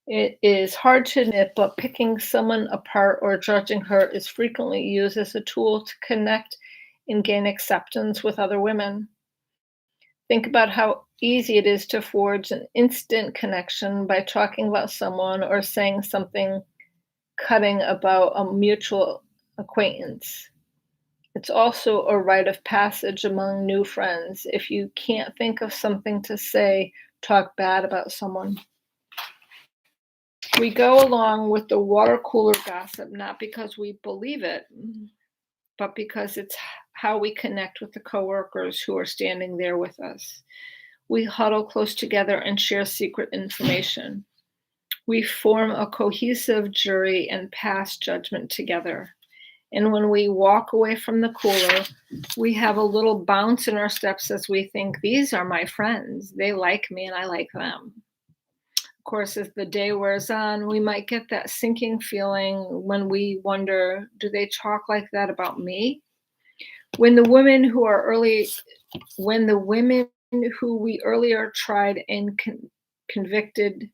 It is hard to admit, but picking someone apart or judging her is frequently used as a tool to connect and gain acceptance with other women. Think about how easy it is to forge an instant connection by talking about someone or saying something cutting about a mutual acquaintance. It's also a rite of passage among new friends. If you can't think of something to say, talk bad about someone. We go along with the water cooler gossip not because we believe it, but because it's how we connect with the coworkers who are standing there with us. We huddle close together and share secret information. We form a cohesive jury and pass judgment together. And when we walk away from the cooler, we have a little bounce in our steps as we think, these are my friends. They like me and I like them. Of course, as the day wears on, we might get that sinking feeling when we wonder, do they talk like that about me? When the women who we earlier tried and convicted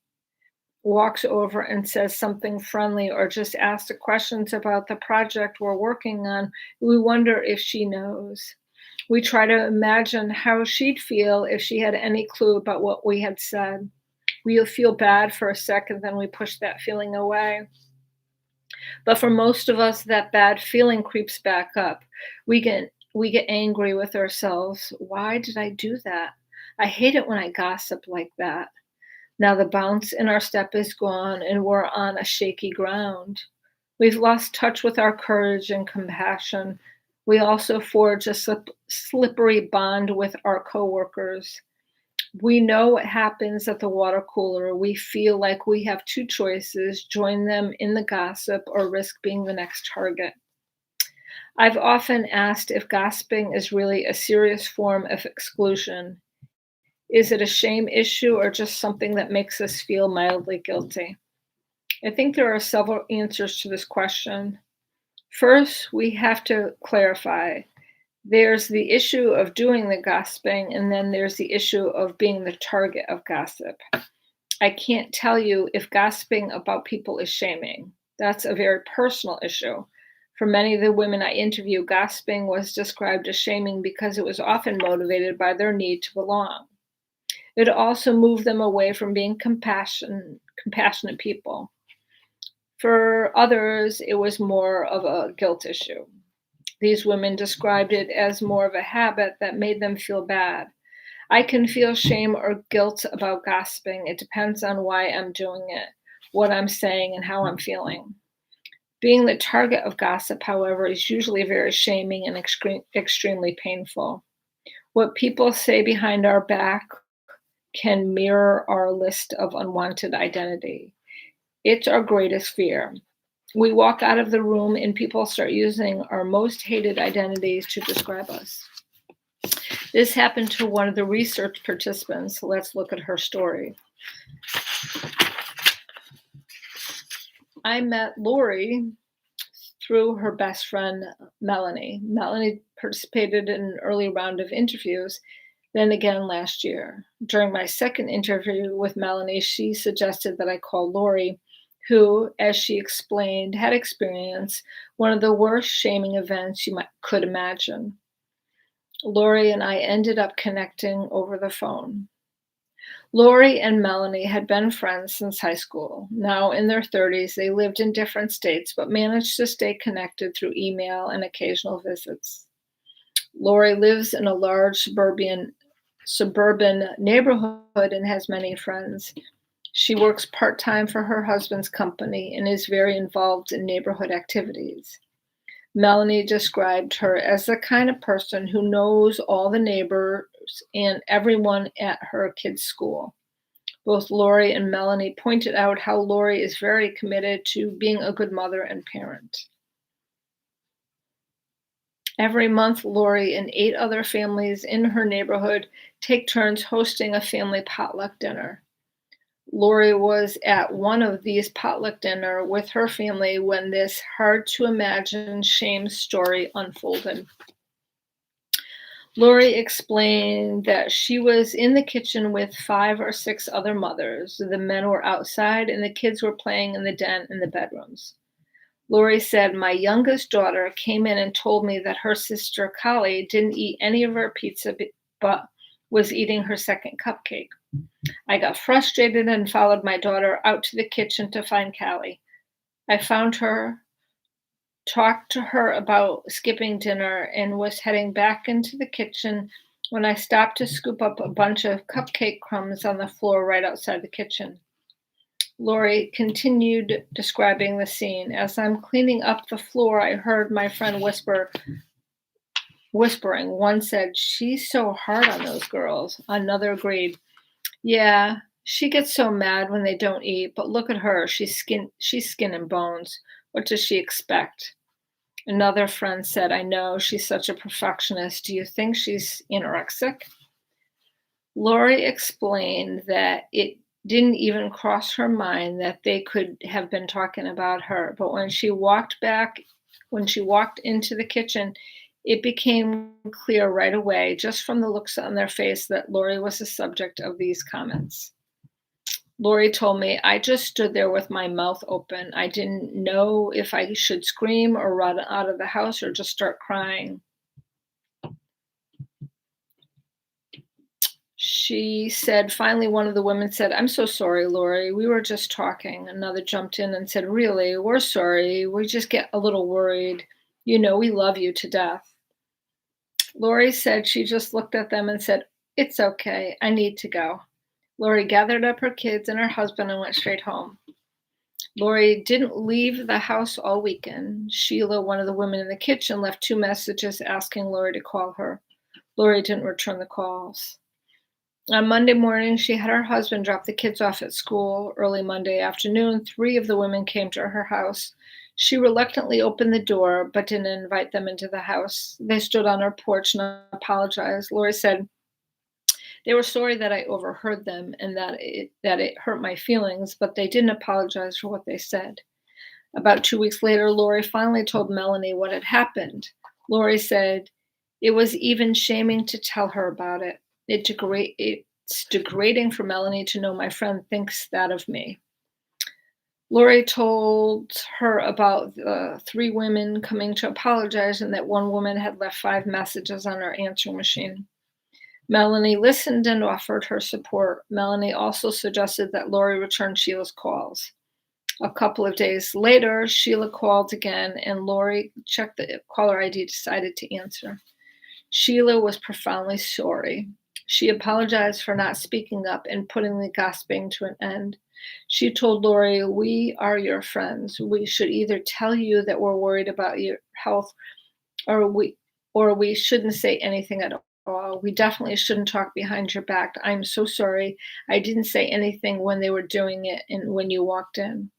walks over and says something friendly or just asks questions about the project we're working on, we wonder if she knows. We try to imagine how she'd feel if she had any clue about what we had said. We'll feel bad for a second, then we push that feeling away. But for most of us, that bad feeling creeps back up. We get angry with ourselves. Why did I do that? I hate it when I gossip like that. Now the bounce in our step is gone and we're on a shaky ground. We've lost touch with our courage and compassion. We also forge a slippery bond with our coworkers. We know what happens at the water cooler. We feel like we have two choices: join them in the gossip or risk being the next target. I've often asked if gossiping is really a serious form of exclusion. Is it a shame issue or just something that makes us feel mildly guilty? I think there are several answers to this question. First, we have to clarify. There's the issue of doing the gossiping, and then there's the issue of being the target of gossip. I can't tell you if gossiping about people is shaming. That's a very personal issue. For many of the women I interview, gossiping was described as shaming because it was often motivated by their need to belong. It also moved them away from being compassionate people. For others, it was more of a guilt issue. These women described it as more of a habit that made them feel bad. I can feel shame or guilt about gossiping. It depends on why I'm doing it, what I'm saying, and how I'm feeling. Being the target of gossip, however, is usually very shaming and extremely painful. What people say behind our back can mirror our list of unwanted identity. It's our greatest fear. We walk out of the room and people start using our most hated identities to describe us. This happened to one of the research participants. Let's look at her story. I met Lori through her best friend, Melanie. Melanie participated in an early round of interviews, then again last year. During my second interview with Melanie, she suggested that I call Lori, who, as she explained, had experienced one of the worst shaming events you could imagine. Lori and I ended up connecting over the phone. Lori and Melanie had been friends since high school. Now in their 30s, they lived in different states, but managed to stay connected through email and occasional visits. Lori lives in a large suburban neighborhood and has many friends. She works part-time for her husband's company and is very involved in neighborhood activities. Melanie described her as the kind of person who knows all the teachers and everyone at her kids' school. Both Lori and Melanie pointed out how Lori is very committed to being a good mother and parent. Every month, Lori and 8 other families in her neighborhood take turns hosting a family potluck dinner. Lori was at one of these potluck dinner with her family when this hard-to-imagine shame story unfolded. Lori explained that she was in the kitchen with 5 or 6 other mothers. The men were outside and the kids were playing in the den in the bedrooms. Lori said, "My youngest daughter came in and told me that her sister Callie didn't eat any of her pizza but was eating her second cupcake. I got frustrated and followed my daughter out to the kitchen to find Callie. I found her, talked to her about skipping dinner, and was heading back into the kitchen when I stopped to scoop up a bunch of cupcake crumbs on the floor right outside the kitchen." Lori continued describing the scene. "As I'm cleaning up the floor, I heard my friend whispering. One said, 'She's so hard on those girls.' Another agreed, 'Yeah, she gets so mad when they don't eat, but look at her. She's skin and bones. What does she expect?' Another friend said, 'I know, she's such a perfectionist. Do you think she's anorexic?' Lori explained that it didn't even cross her mind that they could have been talking about her, but when she walked into the kitchen, it became clear right away, just from the looks on their face, that Lori was the subject of these comments. Lori told me, "I just stood there with my mouth open. I didn't know if I should scream or run out of the house or just start crying." She said, finally, one of the women said, "I'm so sorry, Lori. We were just talking." Another jumped in and said, "Really, we're sorry. We just get a little worried. You know, we love you to death." Lori said she just looked at them and said, "It's okay. I need to go." Lori gathered up her kids and her husband and went straight home. Lori didn't leave the house all weekend. Sheila, one of the women in the kitchen, left 2 messages asking Lori to call her. Lori didn't return the calls. On Monday morning, she had her husband drop the kids off at school. Early Monday afternoon, 3 of the women came to her house. She reluctantly opened the door, but didn't invite them into the house. They stood on her porch and apologized. Lori said, "They were sorry that I overheard them and that it hurt my feelings, but they didn't apologize for what they said." About 2 weeks later, Lori finally told Melanie what had happened. Lori said, "It was even shaming to tell her about it. It's degrading for Melanie to know my friend thinks that of me." Lori told her about the 3 women coming to apologize and that one woman had left 5 messages on her answering machine. Melanie listened and offered her support. Melanie also suggested that Lori return Sheila's calls. A couple of days later, Sheila called again, and Lori checked the caller ID, decided to answer. Sheila was profoundly sorry. She apologized for not speaking up and putting the gossiping to an end. She told Lori, "We are your friends. We should either tell you that we're worried about your health or we shouldn't say anything at all. We definitely shouldn't talk behind your back. I'm so sorry. I didn't say anything when they were doing it and when you walked in."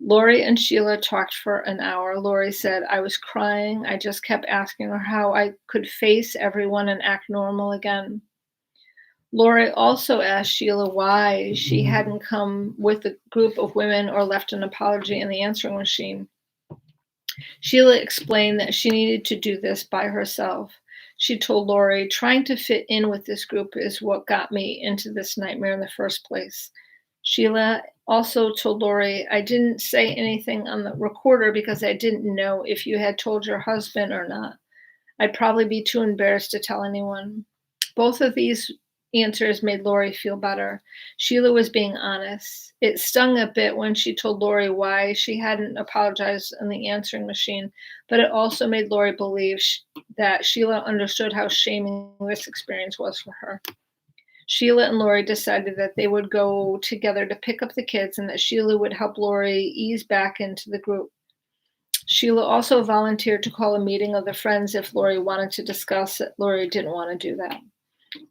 Lori and Sheila talked for an hour. Lori said, "I was crying. I just kept asking her how I could face everyone and act normal again." Lori also asked Sheila why she hadn't come with a group of women or left an apology in the answering machine. Sheila explained that she needed to do this by herself. She told Lori, "Trying to fit in with this group is what got me into this nightmare in the first place." Sheila also told Lori, "I didn't say anything on the recorder because I didn't know if you had told your husband or not. I'd probably be too embarrassed to tell anyone." Both of these answers made Lori feel better. Sheila was being honest. It stung a bit when she told Lori why she hadn't apologized in the answering machine, but it also made Lori believe that Sheila understood how shaming this experience was for her. Sheila and Lori decided that they would go together to pick up the kids and that Sheila would help Lori ease back into the group. Sheila also volunteered to call a meeting of the friends if Lori wanted to discuss it. Lori didn't want to do that.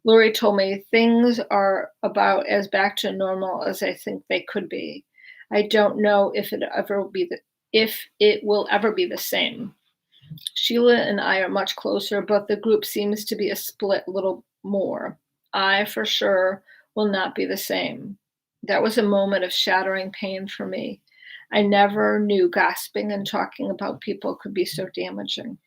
Lori told me things are about as back to normal as I think they could be. I don't know if it will ever be the same. Sheila and I are much closer, but the group seems to be a split little more. I, for sure, will not be the same. That was a moment of shattering pain for me. I never knew gossiping and talking about people could be so damaging.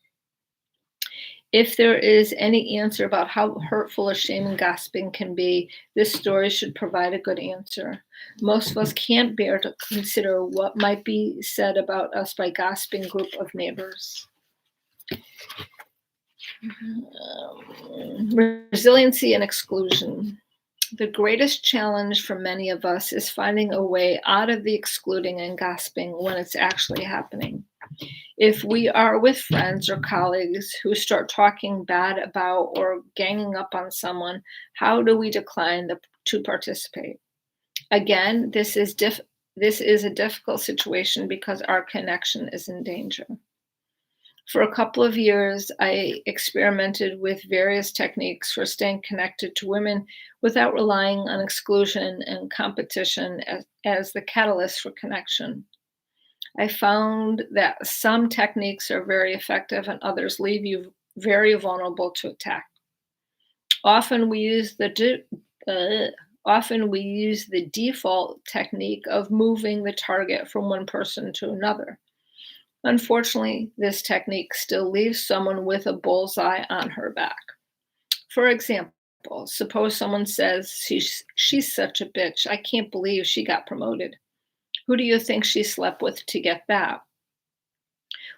If there is any answer about how hurtful or shaming gossiping can be, this story should provide a good answer. Most of us can't bear to consider what might be said about us by gossiping group of neighbors. Resiliency and exclusion. The greatest challenge for many of us is finding a way out of the excluding and gossiping when it's actually happening. If we are with friends or colleagues who start talking bad about or ganging up on someone, how do we decline to participate? Again, this is a difficult situation because our connection is in danger. For a couple of years, I experimented with various techniques for staying connected to women without relying on exclusion and competition as the catalyst for connection. I found that some techniques are very effective and others leave you very vulnerable to attack. Often we use the default technique of moving the target from one person to another. Unfortunately, this technique still leaves someone with a bullseye on her back. For example, suppose someone says, she's such a bitch. I can't believe she got promoted. Who do you think she slept with to get that?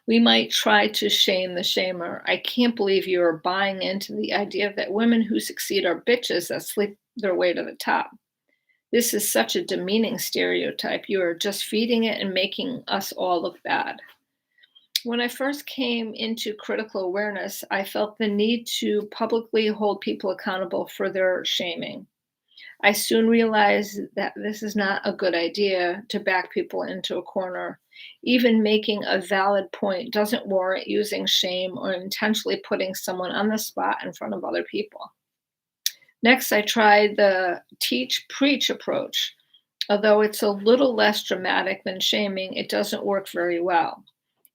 We might try to shame the shamer. I can't believe you are buying into the idea that women who succeed are bitches that sleep their way to the top. This is such a demeaning stereotype. You are just feeding it and making us all look bad. When I first came into critical awareness, I felt the need to publicly hold people accountable for their shaming. I soon realized that this is not a good idea to back people into a corner. Even making a valid point doesn't warrant using shame or intentionally putting someone on the spot in front of other people. Next, I tried the teach preach approach. Although it's a little less dramatic than shaming, it doesn't work very well.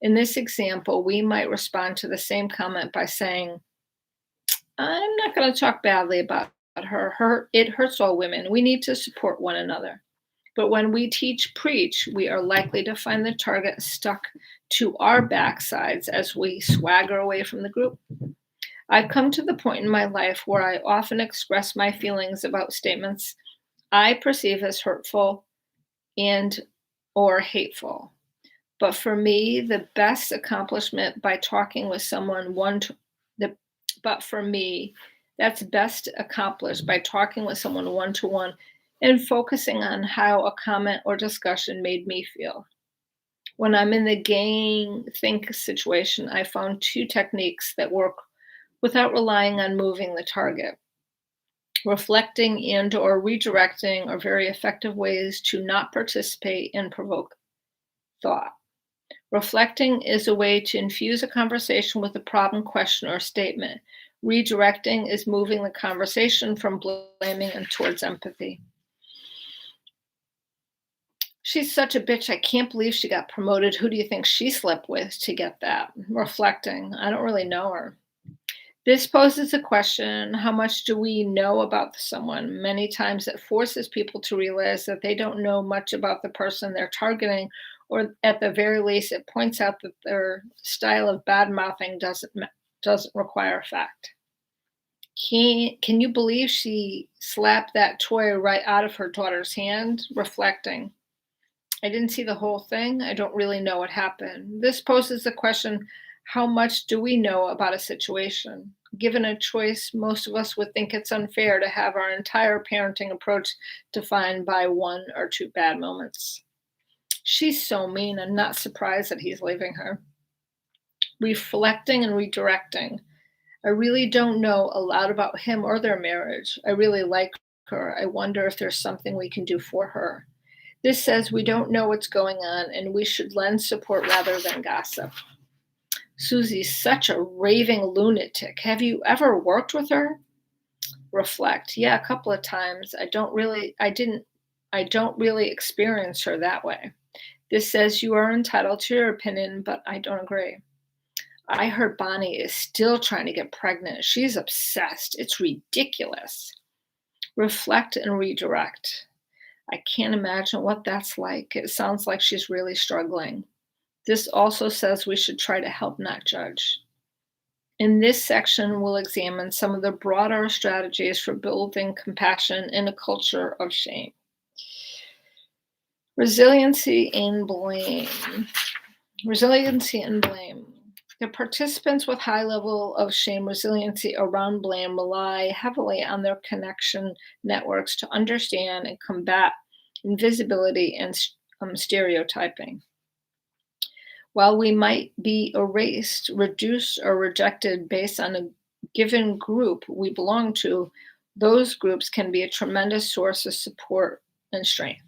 In this example, we might respond to the same comment by saying, I'm not going to talk badly about her. It hurts all women. We need to support one another. But when we teach preach, we are likely to find the target stuck to our backsides as we swagger away from the group. I've come to the point in my life where I often express my feelings about statements I perceive as hurtful and or hateful. But for me, the best accomplishment by talking with someone that's best accomplished by talking with someone one-to-one and focusing on how a comment or discussion made me feel. When I'm in the gang think situation, I found two techniques that work without relying on moving the target. Reflecting and or redirecting are very effective ways to not participate and provoke thought. Reflecting is a way to infuse a conversation with a problem, question, or statement. Redirecting is moving the conversation from blaming and towards empathy. She's such a bitch. I can't believe she got promoted. Who do you think she slept with to get that? Reflecting. I don't really know her. This poses a question, how much do we know about someone? Many times it forces people to realize that they don't know much about the person they're targeting, or at the very least, it points out that their style of bad-mouthing doesn't require fact. Can you believe she slapped that toy right out of her daughter's hand? Reflecting. I didn't see the whole thing. I don't really know what happened. This poses the question, how much do we know about a situation? Given a choice, most of us would think it's unfair to have our entire parenting approach defined by one or two bad moments. She's so mean. I'm not surprised that he's leaving her. Reflecting and redirecting. I really don't know a lot about him or their marriage. I really like her. I wonder if there's something we can do for her. This says we don't know what's going on and we should lend support rather than gossip. Susie's such a raving lunatic. Have you ever worked with her? Reflect. Yeah, a couple of times. I don't really experience her that way. This says you are entitled to your opinion, but I don't agree. I heard Bonnie is still trying to get pregnant. She's obsessed. It's ridiculous. Reflect and redirect. I can't imagine what that's like. It sounds like she's really struggling. This also says we should try to help, not judge. In this section, we'll examine some of the broader strategies for building compassion in a culture of shame. Resiliency and blame. Resiliency and blame. The participants with high level of shame resiliency around blame rely heavily on their connection networks to understand and combat invisibility and stereotyping. While we might be erased, reduced, or rejected based on a given group we belong to, those groups can be a tremendous source of support and strength.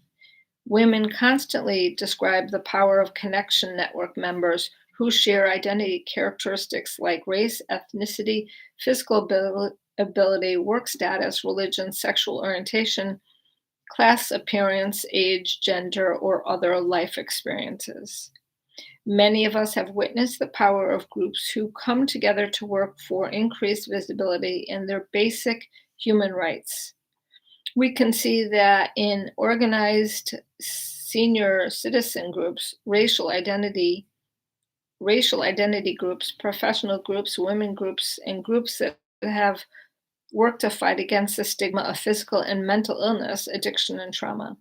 Women constantly describe the power of connection network members who share identity characteristics like race, ethnicity, physical ability, work status, religion, sexual orientation, class appearance, age, gender, or other life experiences. Many of us have witnessed the power of groups who come together to work for increased visibility in their basic human rights. We can see that in organized senior citizen groups, racial identity groups, professional groups, women groups, and groups that have worked to fight against the stigma of physical and mental illness, addiction, and trauma.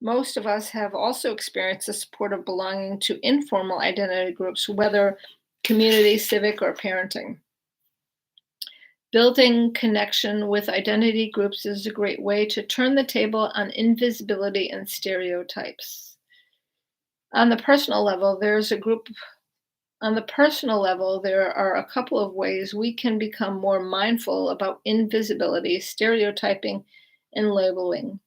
Most of us have also experienced the support of belonging to informal identity groups, whether community, civic, or parenting. Building connection with identity groups is a great way to turn the table on invisibility and stereotypes. On the personal level, there are a couple of ways we can become more mindful about invisibility, stereotyping, and labeling.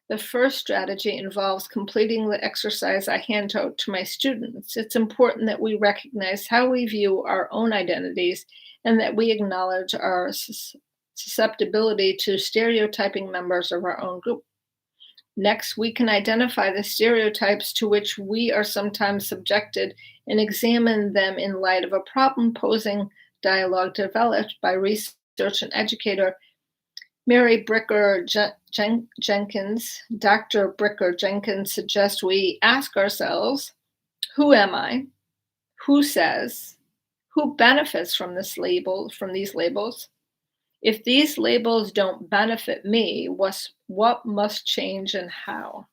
The first strategy involves completing the exercise I hand out to my students. It's important that we recognize how we view our own identities and that we acknowledge our susceptibility to stereotyping members of our own group. Next, we can identify the stereotypes to which we are sometimes subjected and examine them in light of a problem-posing dialogue developed by research and educator Mary Bricker Jenkins. Dr. Bricker Jenkins suggests we ask ourselves, who am I? Who says? Who benefits from these labels? If these labels don't benefit me, what must change and how?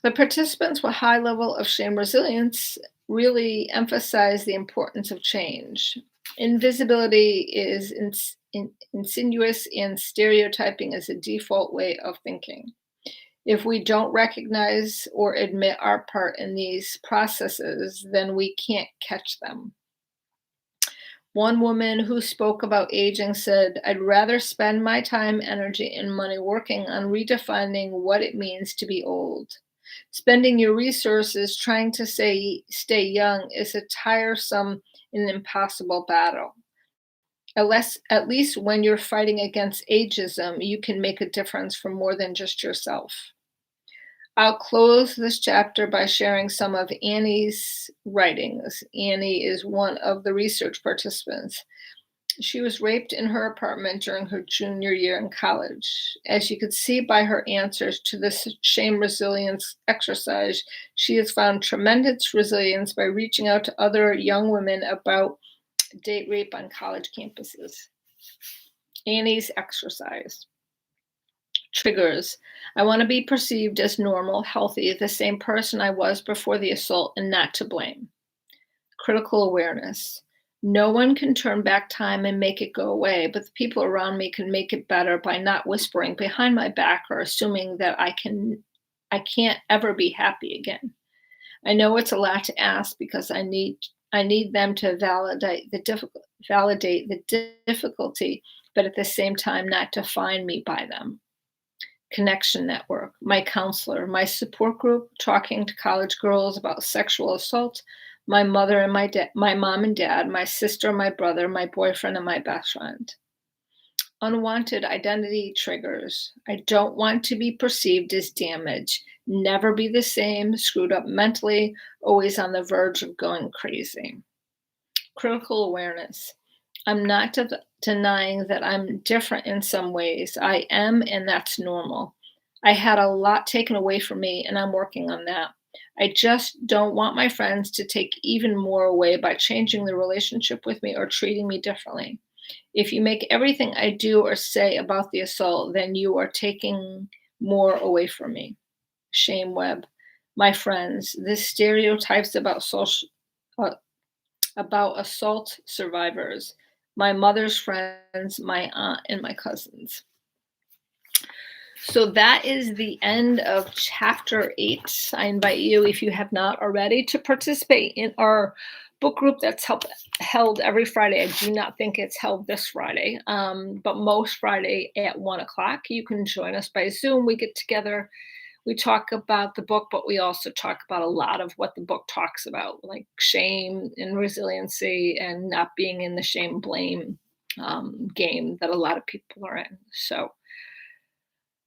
The participants with high level of shame resilience really emphasize the importance of change. Invisibility is insidious and stereotyping is a default way of thinking. If we don't recognize or admit our part in these processes, then we can't catch them. One woman who spoke about aging said, "I'd rather spend my time, energy, and money working on redefining what it means to be old. Spending your resources trying to stay young is a tiresome and impossible battle. At least when you're fighting against ageism, you can make a difference for more than just yourself." I'll close this chapter by sharing some of Annie's writings. Annie is one of the research participants. She was raped in her apartment during her junior year in college. As you could see by her answers to this shame resilience exercise, she has found tremendous resilience by reaching out to other young women about date rape on college campuses. Annie's exercise. Triggers. I want to be perceived as normal, healthy, the same person I was before the assault, and not to blame. Critical awareness. No one can turn back time and make it go away, but the people around me can make it better by not whispering behind my back or assuming that I can't ever be happy again. I know it's a lot to ask because I need them to validate the difficulty, but at the same time not define me by them. Connection network, my counselor, my support group, talking to college girls about sexual assault, my mother and my mom and dad, my sister, my brother, my boyfriend, and my best friend. Unwanted identity triggers. I don't want to be perceived as damaged, never be the same, screwed up mentally, always on the verge of going crazy. Critical awareness. I'm not denying that I'm different in some ways. I am, and that's normal. I had a lot taken away from me, and I'm working on that. I just don't want my friends to take even more away by changing the relationship with me or treating me differently. If you make everything I do or say about the assault, then you are taking more away from me. Shame web. My friends, the stereotypes uh, about assault survivors, my mother's friends, my aunt, and my cousins. So that is the end of chapter 8. I invite you, if you have not already, to participate in our book group that's held every Friday. I do not think it's held this Friday, but most Friday at 1 o'clock. You can join us by Zoom. We get together, we talk about the book, but we also talk about a lot of what the book talks about, like shame and resiliency and not being in the shame blame game that a lot of people are in. So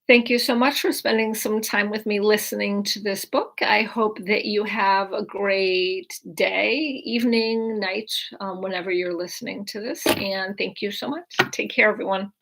thank you so much for spending some time with me listening to this book. I hope that you have a great day, evening, night, whenever you're listening to this. And thank you so much. Take care, everyone.